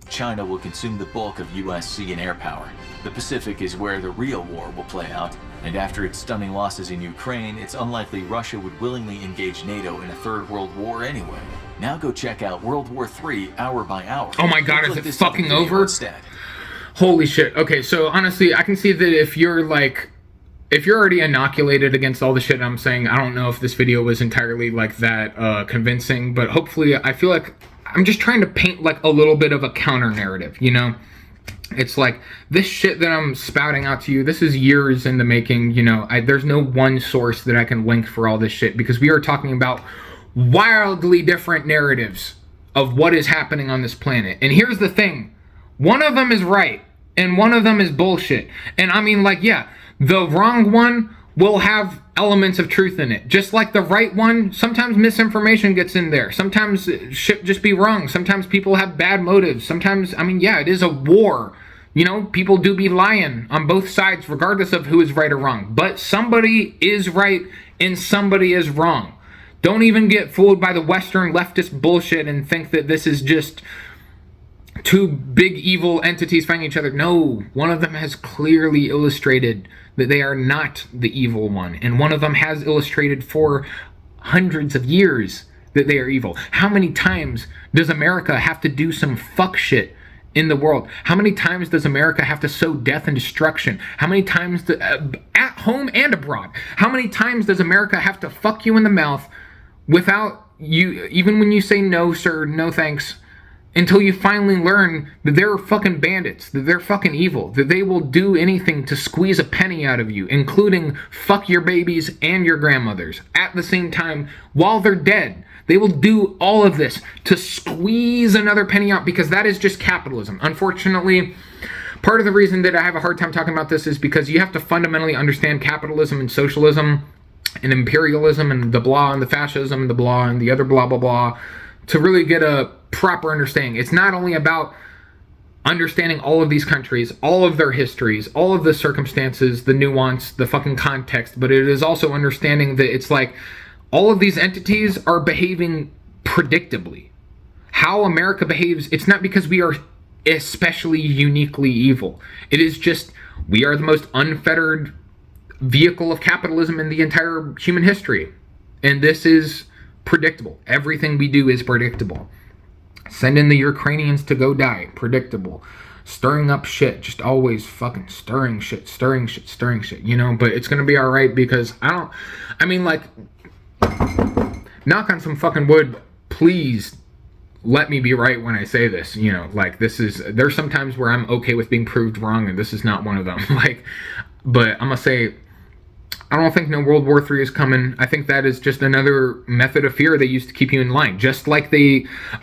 China will consume the bulk of U.S. sea and air power. The Pacific is where the real war will play out, and after its stunning losses in Ukraine, it's unlikely Russia would willingly engage NATO in a third world war anyway. Now go check out World War III hour by hour. Oh my god, is it fucking over? Holy shit. Okay, so honestly, I can see that if you're already inoculated against all the shit I'm saying, I don't know if this video was entirely like that convincing, but hopefully I feel like I'm just trying to paint like a little bit of a counter narrative, you know? It's like this shit that I'm spouting out to you, this is years in the making, you know. There's no one source that I can link for all this shit because we are talking about wildly different narratives of what is happening on this planet. And here's the thing, one of them is right and one of them is bullshit. And I mean, like, yeah, the wrong one will have elements of truth in it. Just like the right one, sometimes misinformation gets in there. Sometimes shit just be wrong. Sometimes people have bad motives. Sometimes, I mean, yeah, it is a war. You know, people do be lying on both sides, regardless of who is right or wrong. But somebody is right and somebody is wrong. Don't even get fooled by the Western leftist bullshit and think that this is just two big evil entities fighting each other. No, one of them has clearly illustrated that they are not the evil one. And one of them has illustrated for hundreds of years that they are evil. How many times does America have to do some fuck shit in the world? How many times does America have to sow death and destruction? How many times, at home and abroad, how many times does America have to fuck you in the mouth without you, even when you say no sir, no thanks, until you finally learn that they're fucking bandits, that they're fucking evil, that they will do anything to squeeze a penny out of you, including fuck your babies and your grandmothers at the same time while they're dead. They will do all of this to squeeze another penny out, because that is just capitalism. Unfortunately, part of the reason that I have a hard time talking about this is because you have to fundamentally understand capitalism and socialism and imperialism and the blah and the fascism and the blah and the other blah blah blah to really get a proper understanding. It's not only about understanding all of these countries, all of their histories, all of the circumstances, the nuance, the fucking context, but it is also understanding that it's like all of these entities are behaving predictably. How America behaves, it's not because we are especially uniquely evil. It is just we are the most unfettered vehicle of capitalism in the entire human history. And this is predictable. Everything we do is predictable. Sending the Ukrainians to go die, predictable. Stirring up shit, just always fucking stirring shit, you know, but it's gonna be alright because knock on some fucking wood, please let me be right when I say this, you know, like there's some times where I'm okay with being proved wrong and this is not one of them, but I'm gonna say, I don't think no World War III is coming. I think that is just another method of fear they use to keep you in line. Just like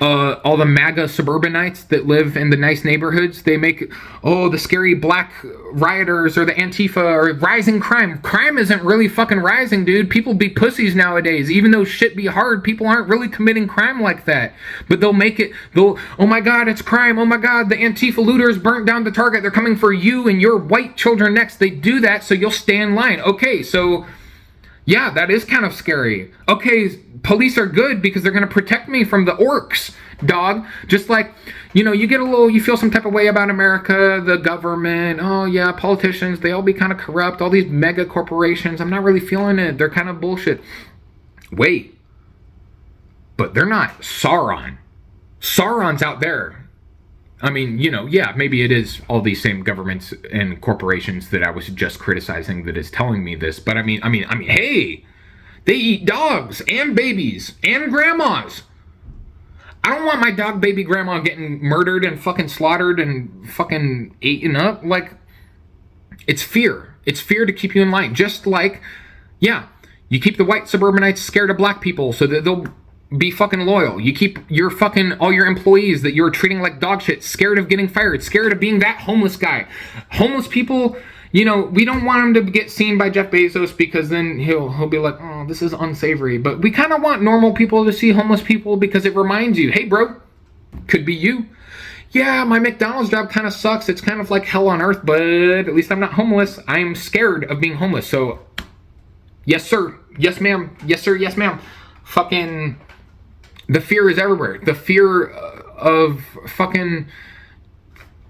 all the MAGA suburbanites that live in the nice neighborhoods, they make, the scary black rioters or the Antifa or rising crime. Crime isn't really fucking rising, dude. People be pussies nowadays. Even though shit be hard, people aren't really committing crime like that. But they'll make it, oh my God, it's crime. Oh my God, the Antifa looters burnt down the Target. They're coming for you and your white children next. They do that so you'll stay in line. Okay, so yeah, that is kind of scary. Okay, police are good because they're going to protect me from the orcs, dog. Just like, you know, you feel some type of way about America, the government. Oh yeah, politicians, they all be kind of corrupt. All these mega corporations, I'm not really feeling it. They're kind of bullshit. Wait, but they're not Sauron. Sauron's out there. I mean, you know, yeah, maybe it is all these same governments and corporations that I was just criticizing that is telling me this. But I mean, hey, they eat dogs and babies and grandmas. I don't want my dog baby grandma getting murdered and fucking slaughtered and fucking eaten up. Like, it's fear. It's fear to keep you in line. Just like, yeah, you keep the white suburbanites scared of black people so that they'll be fucking loyal. You keep all your employees that you're treating like dog shit, scared of getting fired, scared of being that homeless guy. Homeless people, you know, we don't want them to get seen by Jeff Bezos because then he'll be like, oh, this is unsavory. But we kind of want normal people to see homeless people because it reminds you, hey bro, could be you. Yeah, my McDonald's job kind of sucks. It's kind of like hell on earth, but at least I'm not homeless. I'm scared of being homeless. So yes sir, yes ma'am, yes sir, yes ma'am. Fucking the fear is everywhere. The fear of fucking,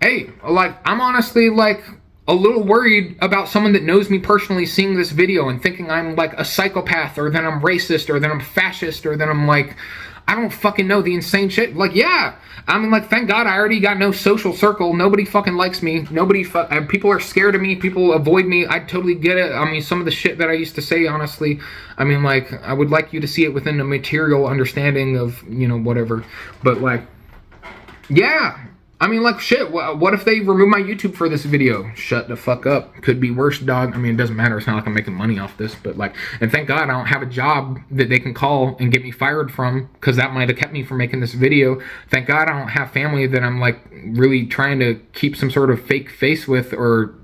hey, like, I'm honestly, like, a little worried about someone that knows me personally seeing this video and thinking I'm, like, a psychopath, or that I'm racist, or that I'm fascist, or that I'm, like, I don't fucking know, the insane shit. Like, yeah, I mean, like, thank God I already got no social circle. Nobody fucking likes me. People are scared of me. People avoid me. I totally get it. I mean, some of the shit that I used to say, honestly, I mean, like, I would like you to see it within a material understanding of, you know, whatever. But, like, yeah, I mean, like, shit, what if they remove my YouTube for this video? Shut the fuck up. Could be worse, dog. I mean, it doesn't matter. It's not like I'm making money off this, but like, and thank God I don't have a job that they can call and get me fired from, because that might have kept me from making this video. Thank God I don't have family that I'm like really trying to keep some sort of fake face with, or,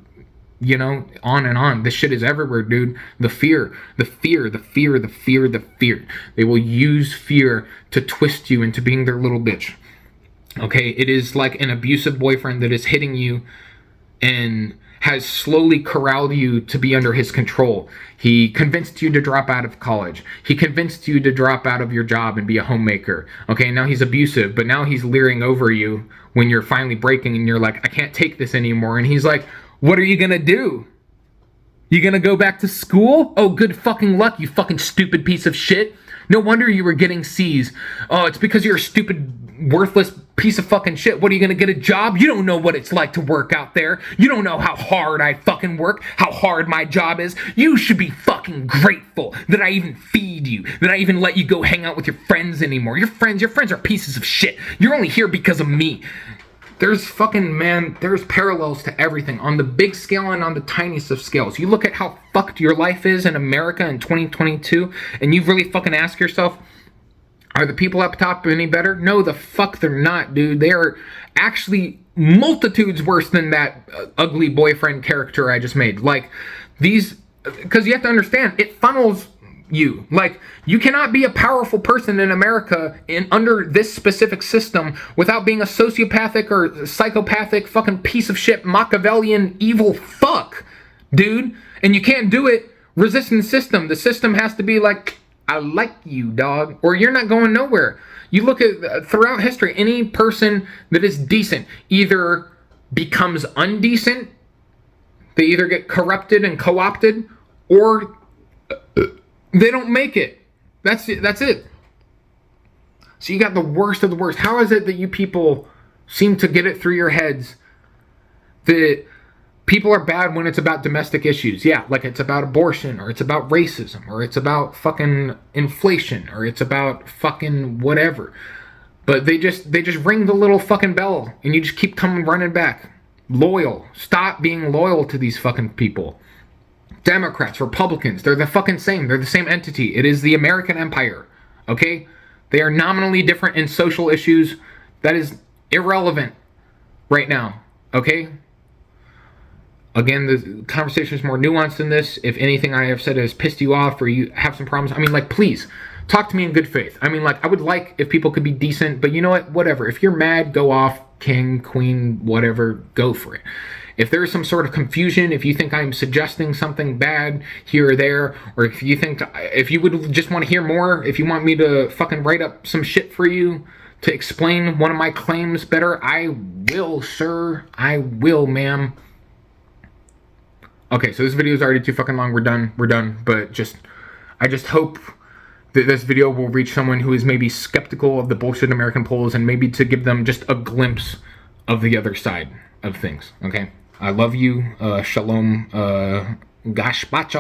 you know, on and on. This shit is everywhere, dude. The fear, the fear, the fear, the fear, the fear. They will use fear to twist you into being their little bitch. Okay, it is like an abusive boyfriend that is hitting you and has slowly corralled you to be under his control. He convinced you to drop out of college. He convinced you to drop out of your job and be a homemaker. Okay, now he's abusive, but now he's leering over you when you're finally breaking and you're like, I can't take this anymore. And he's like, what are you gonna do? You gonna go back to school? Oh, good fucking luck, you fucking stupid piece of shit. No wonder you were getting C's. Oh, it's because you're a stupid, worthless piece of fucking shit. What, are you gonna get a job? You don't know what it's like to work out there. You don't know how hard I fucking work, how hard my job is. You should be fucking grateful that I even feed you, that I even let you go hang out with your friends anymore. Your friends are pieces of shit. You're only here because of me. There's fucking, man, there's parallels to everything on the big scale and on the tiniest of scales. You look at how fucked your life is in America in 2022, and you really fucking ask yourself, are the people up top any better? No, the fuck they're not, dude. They are actually multitudes worse than that ugly boyfriend character I just made. Like, these, because you have to understand, it funnels you. Like, you cannot be a powerful person in America under this specific system without being a sociopathic or psychopathic fucking piece of shit Machiavellian evil fuck, dude. And you can't do it resisting the system. The system has to be like, I like you, dog, or you're not going nowhere. You look at throughout history, any person that is decent either becomes undecent, they either get corrupted and co-opted, or they don't make it. That's it. So you got the worst of the worst. How is it that you people seem to get it through your heads that people are bad when it's about domestic issues? Yeah, like it's about abortion, or it's about racism, or it's about fucking inflation, or it's about fucking whatever. But they just ring the little fucking bell, and you just keep coming running back. Loyal. Stop being loyal to these fucking people. Democrats, Republicans, they're the fucking same. They're the same entity. It is the American empire. Okay? They are nominally different in social issues. That is irrelevant right now. Okay? Again, the conversation is more nuanced than this. If anything I have said has pissed you off or you have some problems, I mean, like, please, talk to me in good faith. I mean, like, I would like if people could be decent, but you know what? Whatever. If you're mad, go off. King, queen, whatever, go for it. If there is some sort of confusion, if you think I'm suggesting something bad here or there, or if you would just want to hear more, if you want me to fucking write up some shit for you to explain one of my claims better, I will, sir. I will, ma'am. Okay, so this video is already too fucking long. We're done. But I just hope that this video will reach someone who is maybe skeptical of the bullshit American polls, and maybe to give them just a glimpse of the other side of things. Okay? I love you. Shalom. Gashbachal.